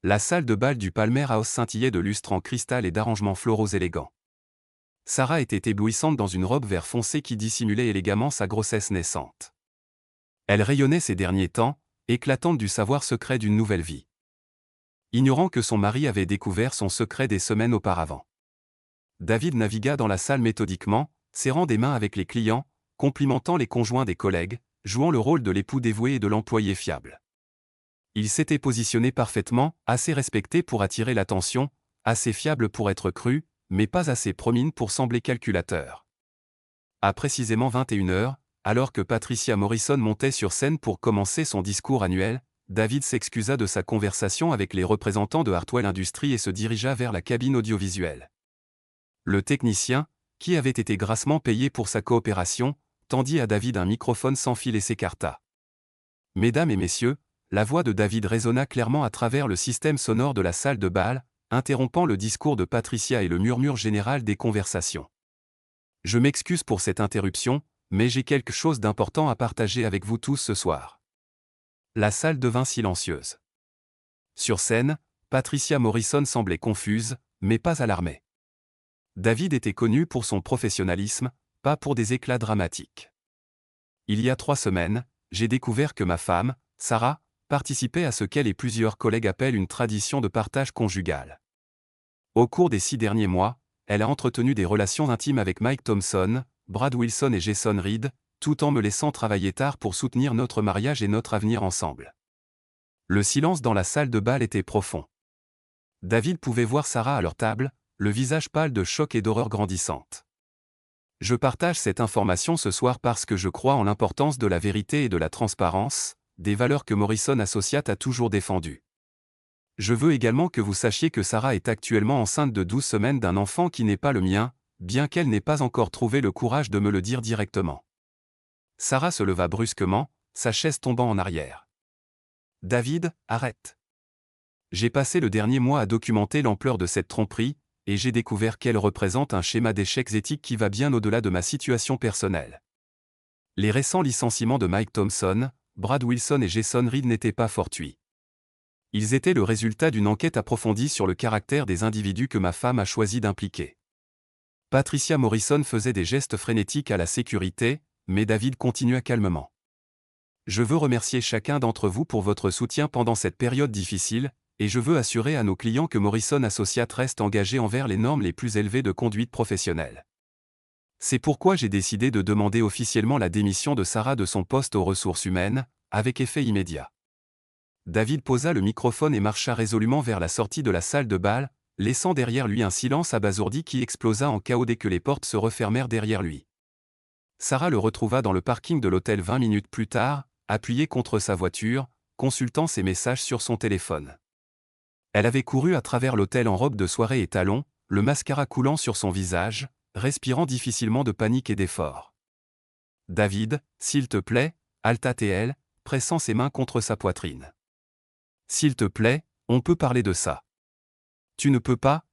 La salle de bal du Palmer House scintillait de lustres en cristal et d'arrangements floraux élégants. Sarah était éblouissante dans une robe vert foncé qui dissimulait élégamment sa grossesse naissante. Elle rayonnait ces derniers temps, éclatante du savoir secret d'une nouvelle vie. Ignorant que son mari avait découvert son secret des semaines auparavant. David navigua dans la salle méthodiquement, serrant des mains avec les clients, complimentant les conjoints des collègues, jouant le rôle de l'époux dévoué et de l'employé fiable. Il s'était positionné parfaitement, assez respecté pour attirer l'attention, assez fiable pour être cru, mais pas assez promine pour sembler calculateur. À précisément 21h, alors que Patricia Morrison montait sur scène pour commencer son discours annuel, David s'excusa de sa conversation avec les représentants de Hartwell Industries et se dirigea vers la cabine audiovisuelle. Le technicien, qui avait été grassement payé pour sa coopération, tendit à David un microphone sans fil et s'écarta. Mesdames et messieurs, la voix de David résonna clairement à travers le système sonore de la salle de bal, interrompant le discours de Patricia et le murmure général des conversations. Je m'excuse pour cette interruption, mais j'ai quelque chose d'important à partager avec vous tous ce soir. La salle devint silencieuse. Sur scène, Patricia Morrison semblait confuse, mais pas alarmée. David était connu pour son professionnalisme, pas pour des éclats dramatiques. Il y a 3 semaines, j'ai découvert que ma femme, Sarah, participait à ce qu'elle et plusieurs collègues appellent une tradition de partage conjugal. Au cours des 6 derniers mois, elle a entretenu des relations intimes avec Mike Thompson, Brad Wilson et Jason Reed, tout en me laissant travailler tard pour soutenir notre mariage et notre avenir ensemble. Le silence dans la salle de bal était profond. David pouvait voir Sarah à leur table, le visage pâle de choc et d'horreur grandissante. Je partage cette information ce soir parce que je crois en l'importance de la vérité et de la transparence, des valeurs que Morrison Associates a toujours défendues. Je veux également que vous sachiez que Sarah est actuellement enceinte de 12 semaines d'un enfant qui n'est pas le mien, bien qu'elle n'ait pas encore trouvé le courage de me le dire directement. Sarah se leva brusquement, sa chaise tombant en arrière. David, arrête. J'ai passé le dernier mois à documenter l'ampleur de cette tromperie, et j'ai découvert qu'elle représente un schéma d'échecs éthiques qui va bien au-delà de ma situation personnelle. Les récents licenciements de Mike Thompson, Brad Wilson et Jason Reed n'étaient pas fortuits. Ils étaient le résultat d'une enquête approfondie sur le caractère des individus que ma femme a choisi d'impliquer. Patricia Morrison faisait des gestes frénétiques à la sécurité, mais David continua calmement. Je veux remercier chacun d'entre vous pour votre soutien pendant cette période difficile, et je veux assurer à nos clients que Morrison Associates reste engagé envers les normes les plus élevées de conduite professionnelle. C'est pourquoi j'ai décidé de demander officiellement la démission de Sarah de son poste aux ressources humaines, avec effet immédiat. David posa le microphone et marcha résolument vers la sortie de la salle de bal, laissant derrière lui un silence abasourdi qui explosa en chaos dès que les portes se refermèrent derrière lui. Sarah le retrouva dans le parking de l'hôtel 20 minutes plus tard, appuyé contre sa voiture, consultant ses messages sur son téléphone. Elle avait couru à travers l'hôtel en robe de soirée et talons, le mascara coulant sur son visage, respirant difficilement de panique et d'effort. « David, s'il te plaît » halta-t-elle, pressant ses mains contre sa poitrine. « S'il te plaît, on peut parler de ça. Tu ne peux pas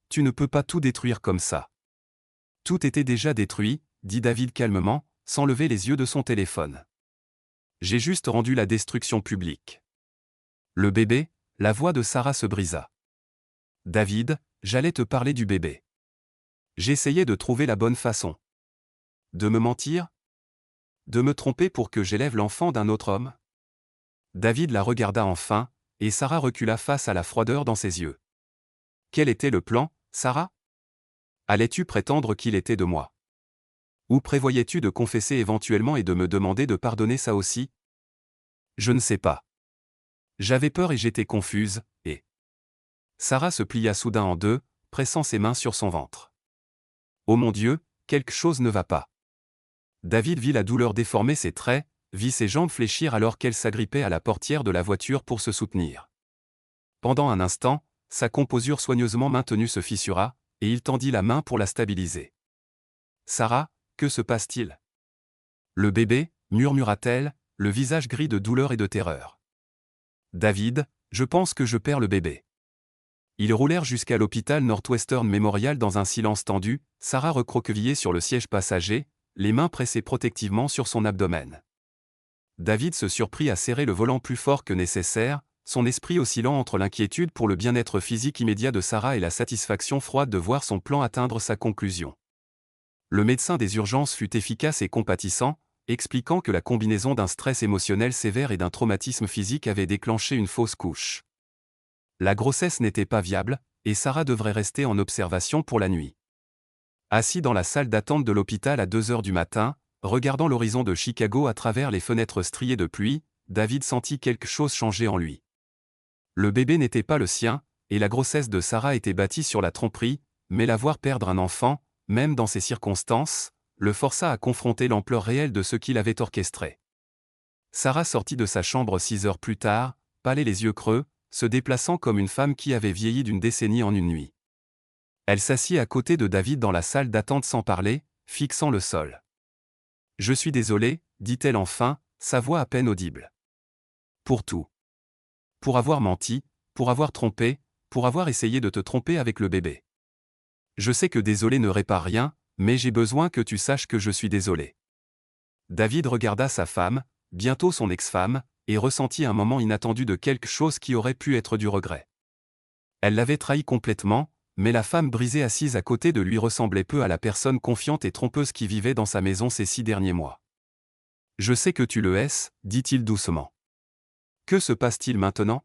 tout détruire comme ça. » Tout était déjà détruit, dit David calmement, sans lever les yeux de son téléphone. J'ai juste rendu la destruction publique. Le bébé, la voix de Sarah se brisa. David, j'allais te parler du bébé. J'essayais de trouver la bonne façon. De me mentir? De me tromper pour que j'élève l'enfant d'un autre homme? David la regarda enfin, et Sarah recula face à la froideur dans ses yeux. Quel était le plan, Sarah? Allais-tu prétendre qu'il était de moi? Ou prévoyais-tu de confesser éventuellement et de me demander de pardonner ça aussi? Je ne sais pas. J'avais peur et j'étais confuse, et... Sarah se plia soudain en deux, pressant ses mains sur son ventre. Oh mon Dieu, quelque chose ne va pas. David vit la douleur déformer ses traits, vit ses jambes fléchir alors qu'elle s'agrippait à la portière de la voiture pour se soutenir. Pendant un instant, sa composure soigneusement maintenue se fissura, et il tendit la main pour la stabiliser. Sarah, que se passe-t-il? Le bébé, murmura-t-elle, le visage gris de douleur et de terreur. David, je pense que je perds le bébé. Ils roulèrent jusqu'à l'hôpital Northwestern Memorial dans un silence tendu, Sarah recroquevillée sur le siège passager, les mains pressées protectivement sur son abdomen. David se surprit à serrer le volant plus fort que nécessaire, son esprit oscillant entre l'inquiétude pour le bien-être physique immédiat de Sarah et la satisfaction froide de voir son plan atteindre sa conclusion. Le médecin des urgences fut efficace et compatissant, expliquant que la combinaison d'un stress émotionnel sévère et d'un traumatisme physique avait déclenché une fausse couche. La grossesse n'était pas viable, et Sarah devrait rester en observation pour la nuit. Assis dans la salle d'attente de l'hôpital à 2 heures du matin, regardant l'horizon de Chicago à travers les fenêtres striées de pluie, David sentit quelque chose changer en lui. Le bébé n'était pas le sien, et la grossesse de Sarah était bâtie sur la tromperie, mais la voir perdre un enfant, même dans ces circonstances, le força à confronter l'ampleur réelle de ce qu'il avait orchestré. Sarah sortit de sa chambre 6 heures plus tard, pâle et les yeux creux, se déplaçant comme une femme qui avait vieilli d'une décennie en une nuit. Elle s'assit à côté de David dans la salle d'attente sans parler, fixant le sol. « Je suis désolée, dit-elle enfin, sa voix à peine audible. Pour tout. Pour avoir menti, pour avoir trompé, pour avoir essayé de te tromper avec le bébé. Je sais que désolé ne répare rien, mais j'ai besoin que tu saches que je suis désolé. » David regarda sa femme, bientôt son ex-femme, et ressentit un moment inattendu de quelque chose qui aurait pu être du regret. Elle l'avait trahi complètement, mais la femme brisée assise à côté de lui ressemblait peu à la personne confiante et trompeuse qui vivait dans sa maison ces 6 derniers mois. « Je sais que tu le hais, dit-il doucement. Que se passe-t-il maintenant?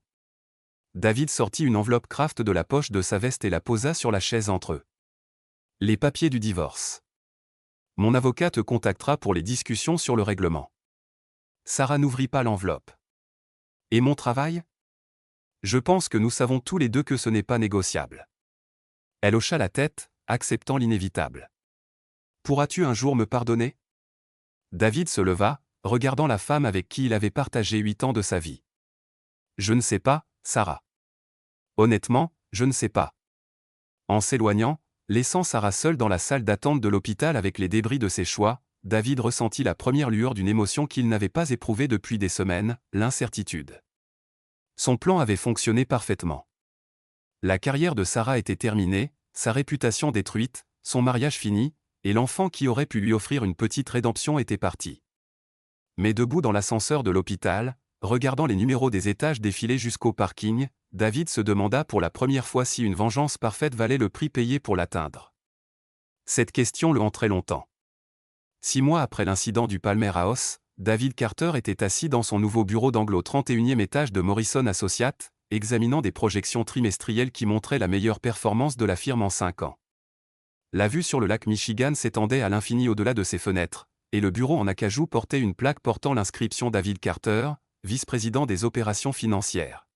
David sortit une enveloppe craft de la poche de sa veste et la posa sur la chaise entre eux. Les papiers du divorce. Mon avocat te contactera pour les discussions sur le règlement. Sarah n'ouvrit pas l'enveloppe. Et mon travail? Je pense que nous savons tous les deux que ce n'est pas négociable. Elle hocha la tête, acceptant l'inévitable. Pourras-tu un jour me pardonner? David se leva, regardant la femme avec qui il avait partagé 8 ans de sa vie. Je ne sais pas, Sarah. Honnêtement, je ne sais pas. En s'éloignant, laissant Sarah seule dans la salle d'attente de l'hôpital avec les débris de ses choix, David ressentit la première lueur d'une émotion qu'il n'avait pas éprouvée depuis des semaines, l'incertitude. Son plan avait fonctionné parfaitement. La carrière de Sarah était terminée, sa réputation détruite, son mariage fini, et l'enfant qui aurait pu lui offrir une petite rédemption était parti. Mais debout dans l'ascenseur de l'hôpital, regardant les numéros des étages défiler jusqu'au parking, David se demanda pour la première fois si une vengeance parfaite valait le prix payé pour l'atteindre. Cette question le hantrait longtemps. 6 mois après l'incident du Palmer House, David Carter était assis dans son nouveau bureau d'angle au 31e étage de Morrison Associates, examinant des projections trimestrielles qui montraient la meilleure performance de la firme en 5 ans. La vue sur le lac Michigan s'étendait à l'infini au-delà de ses fenêtres, et le bureau en acajou portait une plaque portant l'inscription David Carter, vice-président des opérations financières.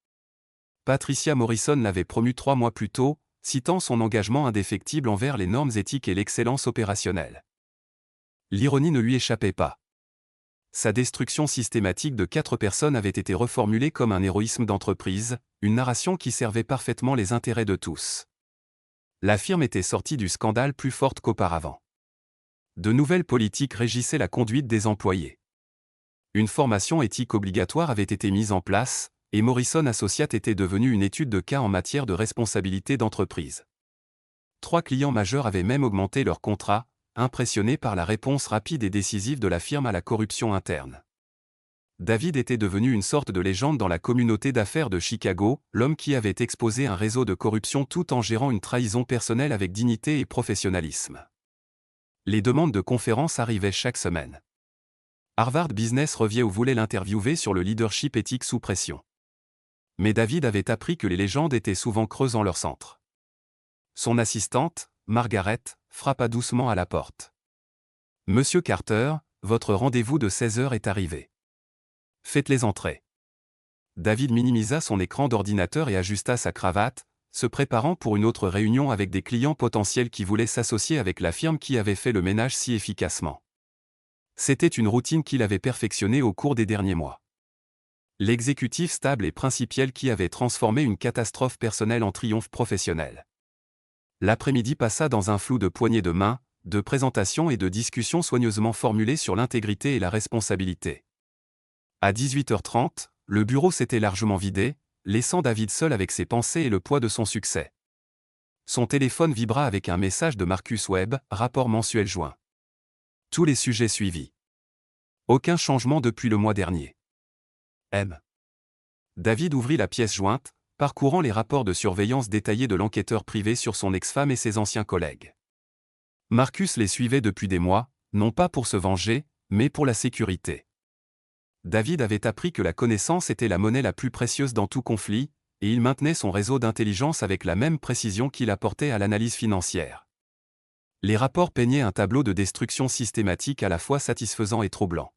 Patricia Morrison l'avait promu 3 mois plus tôt, citant son engagement indéfectible envers les normes éthiques et l'excellence opérationnelle. L'ironie ne lui échappait pas. Sa destruction systématique de 4 personnes avait été reformulée comme un héroïsme d'entreprise, une narration qui servait parfaitement les intérêts de tous. La firme était sortie du scandale plus forte qu'auparavant. De nouvelles politiques régissaient la conduite des employés. Une formation éthique obligatoire avait été mise en place, et Morrison Associates était devenue une étude de cas en matière de responsabilité d'entreprise. 3 clients majeurs avaient même augmenté leurs contrats, impressionnés par la réponse rapide et décisive de la firme à la corruption interne. David était devenu une sorte de légende dans la communauté d'affaires de Chicago, l'homme qui avait exposé un réseau de corruption tout en gérant une trahison personnelle avec dignité et professionnalisme. Les demandes de conférences arrivaient chaque semaine. Harvard Business Review voulait l'interviewer sur le leadership éthique sous pression. Mais David avait appris que les légendes étaient souvent creuses en leur centre. Son assistante, Margaret, frappa doucement à la porte. « Monsieur Carter, votre rendez-vous de 16 heures est arrivé. Faites-les entrer. » David minimisa son écran d'ordinateur et ajusta sa cravate, se préparant pour une autre réunion avec des clients potentiels qui voulaient s'associer avec la firme qui avait fait le ménage si efficacement. C'était une routine qu'il avait perfectionnée au cours des derniers mois. L'exécutif stable et principiel qui avait transformé une catastrophe personnelle en triomphe professionnel. L'après-midi passa dans un flou de poignées de main, de présentations et de discussions soigneusement formulées sur l'intégrité et la responsabilité. À 18h30, le bureau s'était largement vidé, laissant David seul avec ses pensées et le poids de son succès. Son téléphone vibra avec un message de Marcus Webb, rapport mensuel juin. Tous les sujets suivis. Aucun changement depuis le mois dernier. M. David ouvrit la pièce jointe, parcourant les rapports de surveillance détaillés de l'enquêteur privé sur son ex-femme et ses anciens collègues. Marcus les suivait depuis des mois, non pas pour se venger, mais pour la sécurité. David avait appris que la connaissance était la monnaie la plus précieuse dans tout conflit, et il maintenait son réseau d'intelligence avec la même précision qu'il apportait à l'analyse financière. Les rapports peignaient un tableau de destruction systématique à la fois satisfaisant et troublant.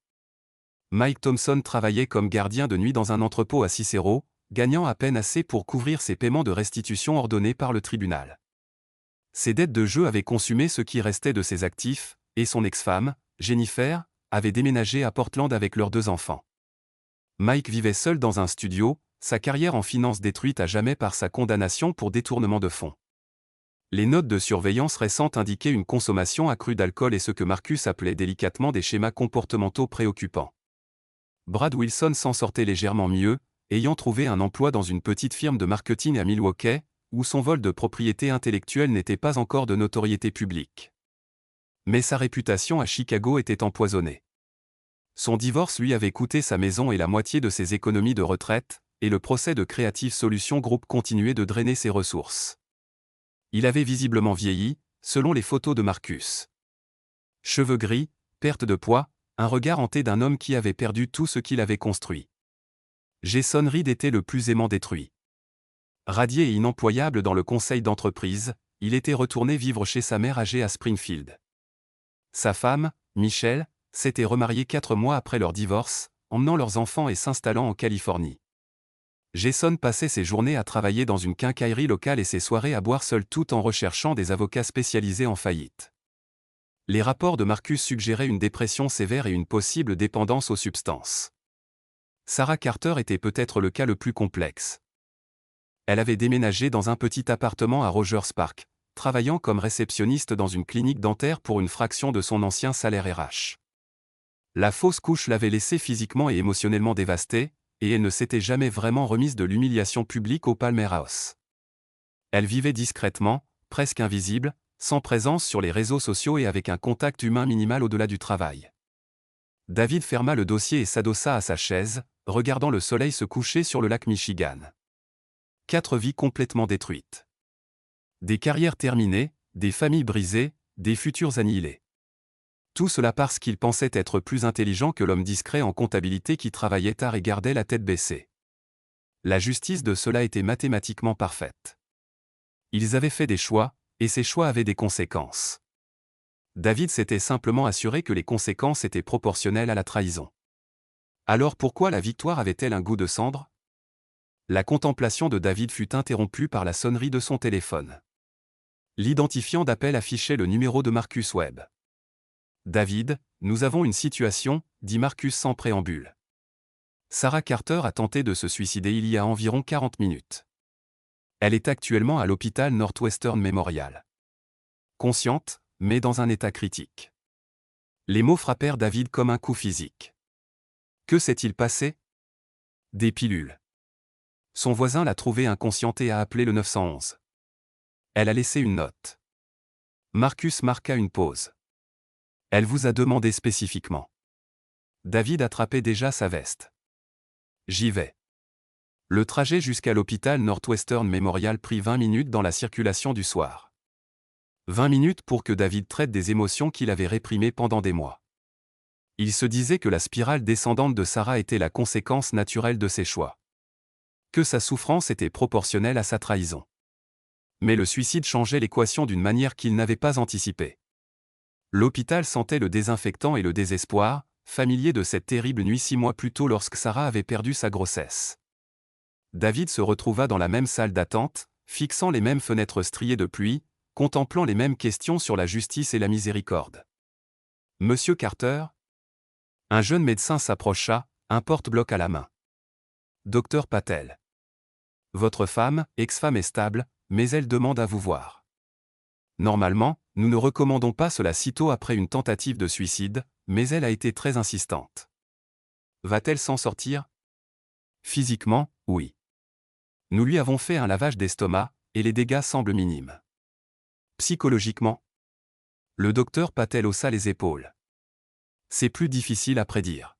Mike Thompson travaillait comme gardien de nuit dans un entrepôt à Cicero, gagnant à peine assez pour couvrir ses paiements de restitution ordonnés par le tribunal. Ses dettes de jeu avaient consumé ce qui restait de ses actifs, et son ex-femme, Jennifer, avait déménagé à Portland avec leurs 2 enfants. Mike vivait seul dans un studio, sa carrière en finance détruite à jamais par sa condamnation pour détournement de fonds. Les notes de surveillance récentes indiquaient une consommation accrue d'alcool et ce que Marcus appelait délicatement des schémas comportementaux préoccupants. Brad Wilson s'en sortait légèrement mieux, ayant trouvé un emploi dans une petite firme de marketing à Milwaukee, où son vol de propriété intellectuelle n'était pas encore de notoriété publique. Mais sa réputation à Chicago était empoisonnée. Son divorce lui avait coûté sa maison et la moitié de ses économies de retraite, et le procès de Creative Solutions Group continuait de drainer ses ressources. Il avait visiblement vieilli, selon les photos de Marcus. Cheveux gris, perte de poids, un regard hanté d'un homme qui avait perdu tout ce qu'il avait construit. Jason Reed était le plus aimant détruit. Radié et inemployable dans le conseil d'entreprise, il était retourné vivre chez sa mère âgée à Springfield. Sa femme, Michelle, s'était remariée 4 mois après leur divorce, emmenant leurs enfants et s'installant en Californie. Jason passait ses journées à travailler dans une quincaillerie locale et ses soirées à boire seul tout en recherchant des avocats spécialisés en faillite. Les rapports de Marcus suggéraient une dépression sévère et une possible dépendance aux substances. Sarah Carter était peut-être le cas le plus complexe. Elle avait déménagé dans un petit appartement à Rogers Park, travaillant comme réceptionniste dans une clinique dentaire pour une fraction de son ancien salaire RH. La fausse couche l'avait laissée physiquement et émotionnellement dévastée, et elle ne s'était jamais vraiment remise de l'humiliation publique au Palmer House. Elle vivait discrètement, presque invisible, sans présence sur les réseaux sociaux et avec un contact humain minimal au-delà du travail. David ferma le dossier et s'adossa à sa chaise, regardant le soleil se coucher sur le lac Michigan. 4 vies complètement détruites. Des carrières terminées, des familles brisées, des futurs annihilés. Tout cela parce qu'il pensait être plus intelligent que l'homme discret en comptabilité qui travaillait tard et gardait la tête baissée. La justice de cela était mathématiquement parfaite. Ils avaient fait des choix, et ces choix avaient des conséquences. David s'était simplement assuré que les conséquences étaient proportionnelles à la trahison. Alors pourquoi la victoire avait-elle un goût de cendre ? La contemplation de David fut interrompue par la sonnerie de son téléphone. L'identifiant d'appel affichait le numéro de Marcus Webb. « David, nous avons une situation », dit Marcus sans préambule. Sarah Carter a tenté de se suicider il y a environ 40 minutes. Elle est actuellement à l'hôpital Northwestern Memorial. Consciente, mais dans un état critique. Les mots frappèrent David comme un coup physique. Que s'est-il passé ? Des pilules. Son voisin l'a trouvée inconsciente et a appelé le 911. Elle a laissé une note. Marcus marqua une pause. Elle vous a demandé spécifiquement. David attrapait déjà sa veste. J'y vais. Le trajet jusqu'à l'hôpital Northwestern Memorial prit 20 minutes dans la circulation du soir. 20 minutes pour que David traite des émotions qu'il avait réprimées pendant des mois. Il se disait que la spirale descendante de Sarah était la conséquence naturelle de ses choix. Que sa souffrance était proportionnelle à sa trahison. Mais le suicide changeait l'équation d'une manière qu'il n'avait pas anticipée. L'hôpital sentait le désinfectant et le désespoir, familier de cette terrible nuit 6 mois plus tôt lorsque Sarah avait perdu sa grossesse. David se retrouva dans la même salle d'attente, fixant les mêmes fenêtres striées de pluie, contemplant les mêmes questions sur la justice et la miséricorde. « Monsieur Carter ?» Un jeune médecin s'approcha, un porte-bloc à la main. « Docteur Patel. Votre femme, ex-femme est stable, mais elle demande à vous voir. Normalement, nous ne recommandons pas cela sitôt après une tentative de suicide, mais elle a été très insistante. Va-t-elle s'en sortir ? Physiquement, oui. Nous lui avons fait un lavage d'estomac, et les dégâts semblent minimes. Psychologiquement ? Le docteur Patel haussa les épaules. C'est plus difficile à prédire.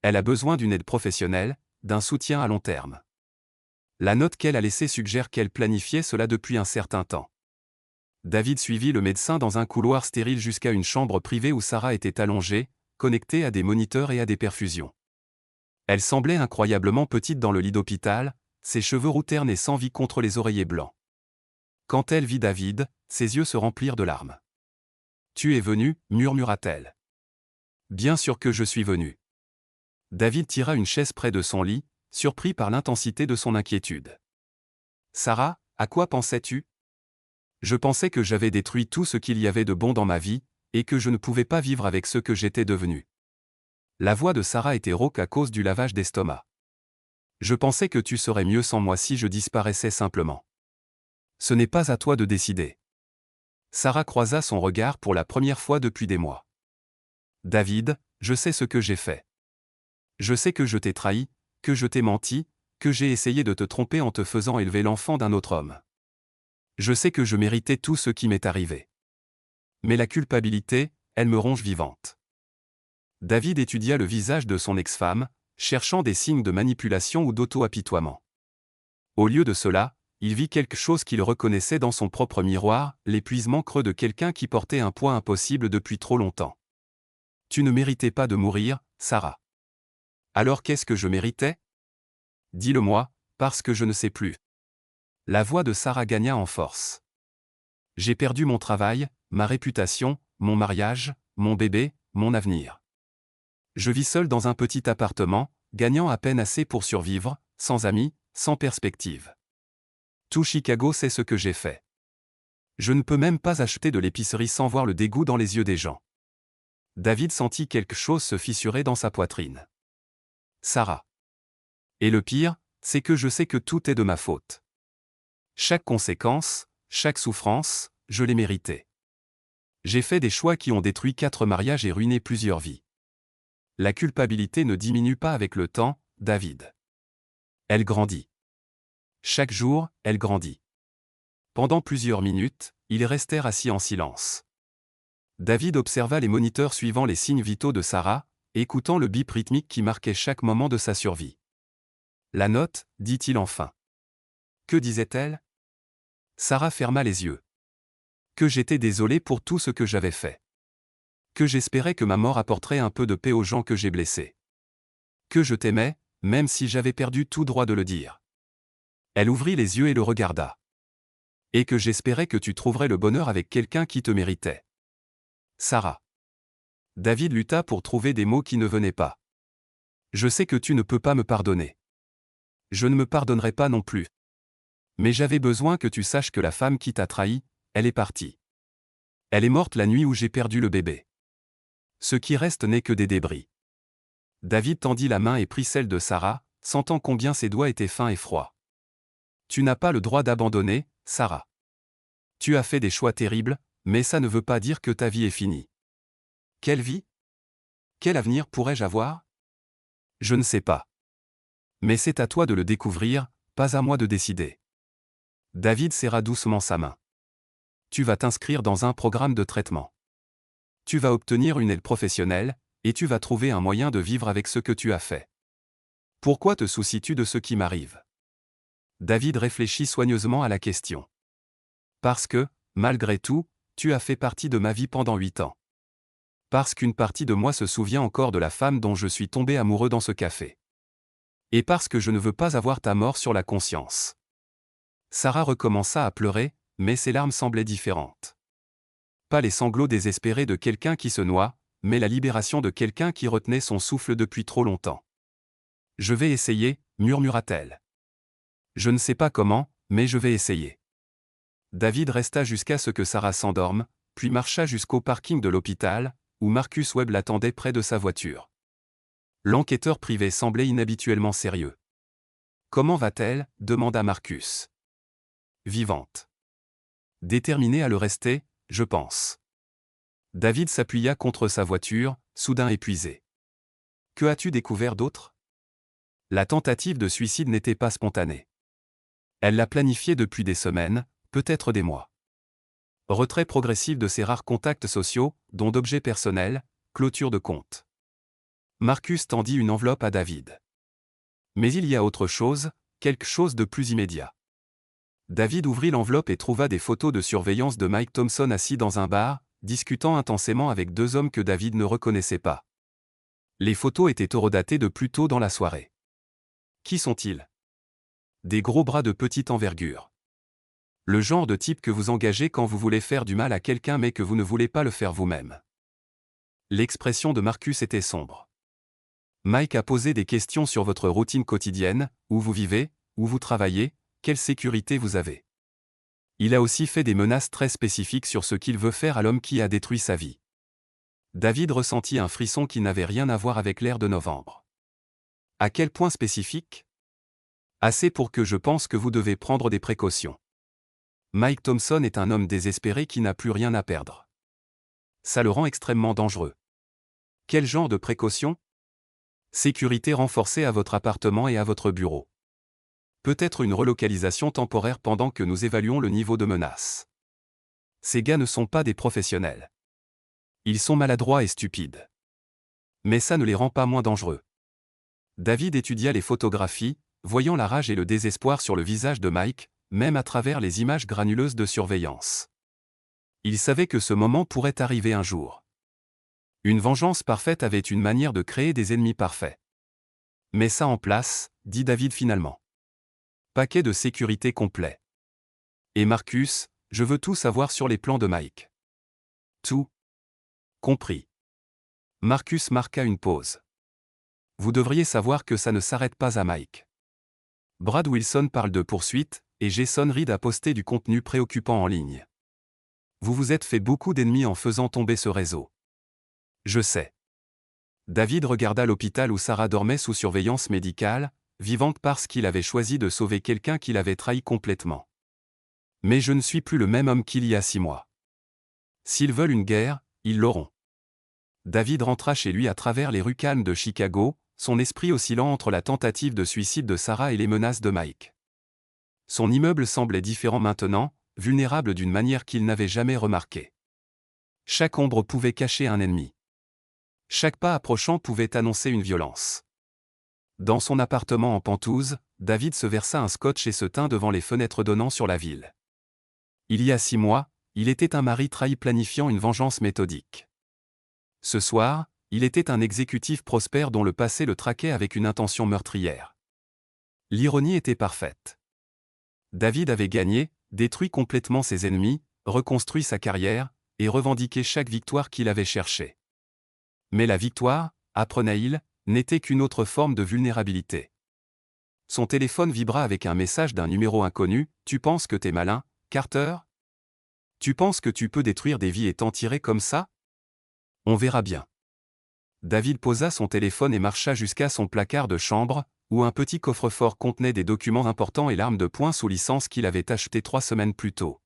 Elle a besoin d'une aide professionnelle, d'un soutien à long terme. La note qu'elle a laissée suggère qu'elle planifiait cela depuis un certain temps. David suivit le médecin dans un couloir stérile jusqu'à une chambre privée où Sarah était allongée, connectée à des moniteurs et à des perfusions. Elle semblait incroyablement petite dans le lit d'hôpital, ses cheveux roux ternes et sans vie contre les oreillers blancs. Quand elle vit David, ses yeux se remplirent de larmes. « Tu es venu » murmura-t-elle. « Bien sûr que je suis venu. » David tira une chaise près de son lit, surpris par l'intensité de son inquiétude. « Sarah, à quoi pensais-tu ? » Je pensais que j'avais détruit tout ce qu'il y avait de bon dans ma vie, et que je ne pouvais pas vivre avec ce que j'étais devenu. La voix de Sarah était rauque à cause du lavage d'estomac. Je pensais que tu serais mieux sans moi si je disparaissais simplement. Ce n'est pas à toi de décider. Sarah croisa son regard pour la première fois depuis des mois. David, je sais ce que j'ai fait. Je sais que je t'ai trahi, que je t'ai menti, que j'ai essayé de te tromper en te faisant élever l'enfant d'un autre homme. Je sais que je méritais tout ce qui m'est arrivé. Mais la culpabilité, elle me ronge vivante. David étudia le visage de son ex-femme, cherchant des signes de manipulation ou d'auto-apitoiement. Au lieu de cela, il vit quelque chose qu'il reconnaissait dans son propre miroir, l'épuisement creux de quelqu'un qui portait un poids impossible depuis trop longtemps. Tu ne méritais pas de mourir, Sarah. Alors qu'est-ce que je méritais ? Dis-le-moi, parce que je ne sais plus. La voix de Sarah gagna en force. J'ai perdu mon travail, ma réputation, mon mariage, mon bébé, mon avenir. Je vis seul dans un petit appartement, gagnant à peine assez pour survivre, sans amis, sans perspective. Tout Chicago sait ce que j'ai fait. Je ne peux même pas acheter de l'épicerie sans voir le dégoût dans les yeux des gens. David sentit quelque chose se fissurer dans sa poitrine. Sarah. Et le pire, c'est que je sais que tout est de ma faute. Chaque conséquence, chaque souffrance, je l'ai méritée. J'ai fait des choix qui ont détruit 4 mariages et ruiné plusieurs vies. La culpabilité ne diminue pas avec le temps, David. Elle grandit. Chaque jour, elle grandit. Pendant plusieurs minutes, ils restèrent assis en silence. David observa les moniteurs suivant les signes vitaux de Sarah, écoutant le bip rythmique qui marquait chaque moment de sa survie. La note, dit-il enfin. Que disait-elle? Sarah ferma les yeux. Que j'étais désolé pour tout ce que j'avais fait. Que j'espérais que ma mort apporterait un peu de paix aux gens que j'ai blessés. Que je t'aimais, même si j'avais perdu tout droit de le dire. Elle ouvrit les yeux et le regarda. Et que j'espérais que tu trouverais le bonheur avec quelqu'un qui te méritait. Sarah. David lutta pour trouver des mots qui ne venaient pas. Je sais que tu ne peux pas me pardonner. Je ne me pardonnerai pas non plus. Mais j'avais besoin que tu saches que la femme qui t'a trahi, elle est partie. Elle est morte la nuit où j'ai perdu le bébé. Ce qui reste n'est que des débris. David tendit la main et prit celle de Sarah, sentant combien ses doigts étaient fins et froids. Tu n'as pas le droit d'abandonner, Sarah. Tu as fait des choix terribles, mais ça ne veut pas dire que ta vie est finie. Quelle vie? Quel avenir pourrais-je avoir? Je ne sais pas. Mais c'est à toi de le découvrir, pas à moi de décider. David serra doucement sa main. Tu vas t'inscrire dans un programme de traitement. Tu vas obtenir une aide professionnelle, et tu vas trouver un moyen de vivre avec ce que tu as fait. Pourquoi te soucies-tu de ce qui m'arrive? David réfléchit soigneusement à la question. Parce que, malgré tout, tu as fait partie de ma vie pendant 8 ans. Parce qu'une partie de moi se souvient encore de la femme dont je suis tombé amoureux dans ce café. Et parce que je ne veux pas avoir ta mort sur la conscience. Sarah recommença à pleurer, mais ses larmes semblaient différentes. Pas les sanglots désespérés de quelqu'un qui se noie, mais la libération de quelqu'un qui retenait son souffle depuis trop longtemps. Je vais essayer, murmura-t-elle. Je ne sais pas comment, mais je vais essayer. David resta jusqu'à ce que Sarah s'endorme, puis marcha jusqu'au parking de l'hôpital, où Marcus Webb l'attendait près de sa voiture. L'enquêteur privé semblait inhabituellement sérieux. Comment va-t-elle? Demanda Marcus. Vivante. Déterminée à le rester, je pense. David s'appuya contre sa voiture, soudain épuisé. Que as-tu découvert d'autre? La tentative de suicide n'était pas spontanée. Elle l'a planifiée depuis des semaines, peut-être des mois. Retrait progressif de ses rares contacts sociaux, dont d'objets personnels, clôture de compte. Marcus tendit une enveloppe à David. Mais il y a autre chose, quelque chose de plus immédiat. David ouvrit l'enveloppe et trouva des photos de surveillance de Mike Thompson assis dans un bar, discutant intensément avec 2 hommes que David ne reconnaissait pas. Les photos étaient horodatées de plus tôt dans la soirée. Qui sont-ils? Des gros bras de petite envergure. Le genre de type que vous engagez quand vous voulez faire du mal à quelqu'un mais que vous ne voulez pas le faire vous-même. L'expression de Marcus était sombre. Mike a posé des questions sur votre routine quotidienne, où vous vivez, où vous travaillez, quelle sécurité vous avez. Il a aussi fait des menaces très spécifiques sur ce qu'il veut faire à l'homme qui a détruit sa vie. David ressentit un frisson qui n'avait rien à voir avec l'air de novembre. À quel point spécifique? Assez pour que je pense que vous devez prendre des précautions. Mike Thompson est un homme désespéré qui n'a plus rien à perdre. Ça le rend extrêmement dangereux. Quel genre de précautions? Sécurité renforcée à votre appartement et à votre bureau. Peut-être une relocalisation temporaire pendant que nous évaluons le niveau de menace. Ces gars ne sont pas des professionnels. Ils sont maladroits et stupides. Mais ça ne les rend pas moins dangereux. David étudia les photographies, voyant la rage et le désespoir sur le visage de Mike, même à travers les images granuleuses de surveillance. Il savait que ce moment pourrait arriver un jour. Une vengeance parfaite avait une manière de créer des ennemis parfaits. Mets ça en place, dit David finalement. Paquet de sécurité complet. Et Marcus, je veux tout savoir sur les plans de Mike. Tout. Compris. Marcus marqua une pause. Vous devriez savoir que ça ne s'arrête pas à Mike. Brad Wilson parle de poursuite, et Jason Reed a posté du contenu préoccupant en ligne. Vous vous êtes fait beaucoup d'ennemis en faisant tomber ce réseau. Je sais. David regarda l'hôpital où Sarah dormait sous surveillance médicale, vivante parce qu'il avait choisi de sauver quelqu'un qu'il avait trahi complètement. Mais je ne suis plus le même homme qu'il y a 6 mois. S'ils veulent une guerre, ils l'auront. David rentra chez lui à travers les rues calmes de Chicago, son esprit oscillant entre la tentative de suicide de Sarah et les menaces de Mike. Son immeuble semblait différent maintenant, vulnérable d'une manière qu'il n'avait jamais remarquée. Chaque ombre pouvait cacher un ennemi. Chaque pas approchant pouvait annoncer une violence. Dans son appartement en Penthouse, David se versa un scotch et se tint devant les fenêtres donnant sur la ville. Il y a 6 mois, il était un mari trahi planifiant une vengeance méthodique. Ce soir, il était un exécutif prospère dont le passé le traquait avec une intention meurtrière. L'ironie était parfaite. David avait gagné, détruit complètement ses ennemis, reconstruit sa carrière, et revendiqué chaque victoire qu'il avait cherchée. Mais la victoire, apprenait-il, n'était qu'une autre forme de vulnérabilité. Son téléphone vibra avec un message d'un numéro inconnu. « Tu penses que t'es malin, Carter ? Tu penses que tu peux détruire des vies et t'en tirer comme ça ? On verra bien. » David posa son téléphone et marcha jusqu'à son placard de chambre, où un petit coffre-fort contenait des documents importants et l'arme de poing sous licence qu'il avait achetée 3 semaines plus tôt.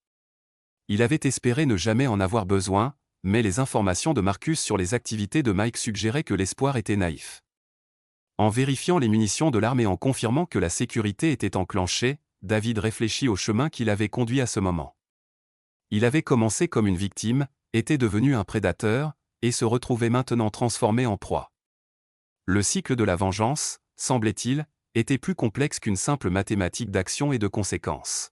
Il avait espéré ne jamais en avoir besoin, mais les informations de Marcus sur les activités de Mike suggéraient que l'espoir était naïf. En vérifiant les munitions de l'arme et en confirmant que la sécurité était enclenchée, David réfléchit au chemin qui l'avait conduit à ce moment. Il avait commencé comme une victime, était devenu un prédateur, et se retrouvait maintenant transformé en proie. Le cycle de la vengeance, semblait-il, était plus complexe qu'une simple mathématique d'action et de conséquences.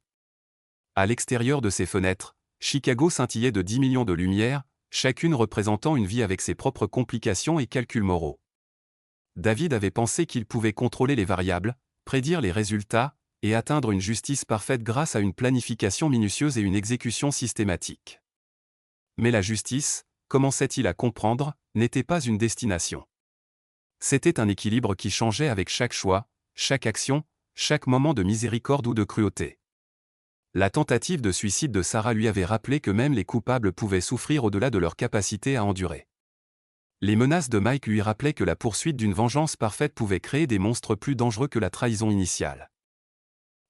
À l'extérieur de ses fenêtres, Chicago scintillait de 10 millions de lumières, chacune représentant une vie avec ses propres complications et calculs moraux. David avait pensé qu'il pouvait contrôler les variables, prédire les résultats, et atteindre une justice parfaite grâce à une planification minutieuse et une exécution systématique. Mais la justice, commençait-il à comprendre, n'était pas une destination. C'était un équilibre qui changeait avec chaque choix, chaque action, chaque moment de miséricorde ou de cruauté. La tentative de suicide de Sarah lui avait rappelé que même les coupables pouvaient souffrir au-delà de leur capacité à endurer. Les menaces de Mike lui rappelaient que la poursuite d'une vengeance parfaite pouvait créer des monstres plus dangereux que la trahison initiale.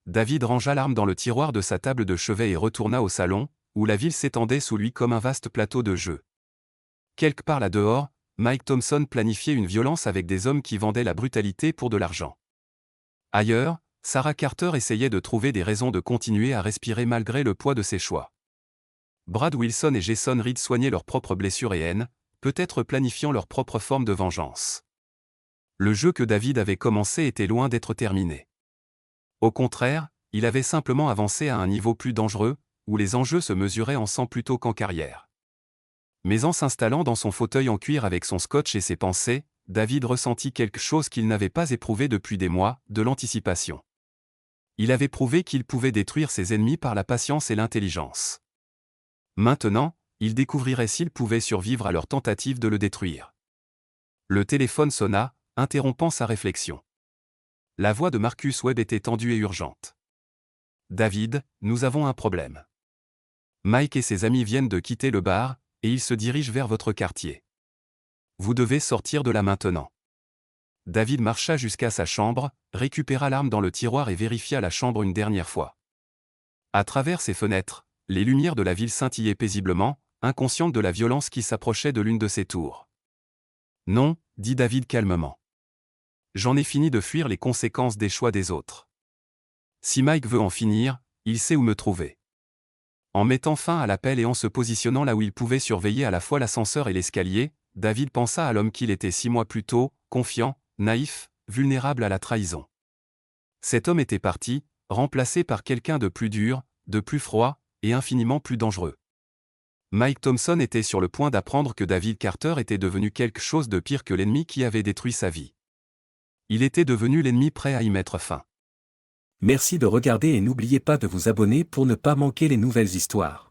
David rangea l'arme dans le tiroir de sa table de chevet et retourna au salon, où la ville s'étendait sous lui comme un vaste plateau de jeu. Quelque part là-dehors, Mike Thompson planifiait une violence avec des hommes qui vendaient la brutalité pour de l'argent. Ailleurs, Sarah Carter essayait de trouver des raisons de continuer à respirer malgré le poids de ses choix. Brad Wilson et Jason Reed soignaient leurs propres blessures et haines, peut-être planifiant leur propre forme de vengeance. Le jeu que David avait commencé était loin d'être terminé. Au contraire, il avait simplement avancé à un niveau plus dangereux, où les enjeux se mesuraient en sang plutôt qu'en carrière. Mais en s'installant dans son fauteuil en cuir avec son scotch et ses pensées, David ressentit quelque chose qu'il n'avait pas éprouvé depuis des mois, de l'anticipation. Il avait prouvé qu'il pouvait détruire ses ennemis par la patience et l'intelligence. Maintenant, il découvrirait s'il pouvait survivre à leur tentative de le détruire. Le téléphone sonna, interrompant sa réflexion. La voix de Marcus Webb était tendue et urgente. « David, nous avons un problème. Mike et ses amis viennent de quitter le bar, et ils se dirigent vers votre quartier. Vous devez sortir de là maintenant. » David marcha jusqu'à sa chambre, récupéra l'arme dans le tiroir et vérifia la chambre une dernière fois. À travers ses fenêtres, les lumières de la ville scintillaient paisiblement, inconsciente de la violence qui s'approchait de l'une de ses tours. « Non, » dit David calmement. « J'en ai fini de fuir les conséquences des choix des autres. Si Mike veut en finir, il sait où me trouver. » En mettant fin à l'appel et en se positionnant là où il pouvait surveiller à la fois l'ascenseur et l'escalier, David pensa à l'homme qu'il était 6 mois plus tôt, confiant, naïf, vulnérable à la trahison. Cet homme était parti, remplacé par quelqu'un de plus dur, de plus froid, et infiniment plus dangereux. Mike Thompson était sur le point d'apprendre que David Carter était devenu quelque chose de pire que l'ennemi qui avait détruit sa vie. Il était devenu l'ennemi prêt à y mettre fin. Merci de regarder et n'oubliez pas de vous abonner pour ne pas manquer les nouvelles histoires.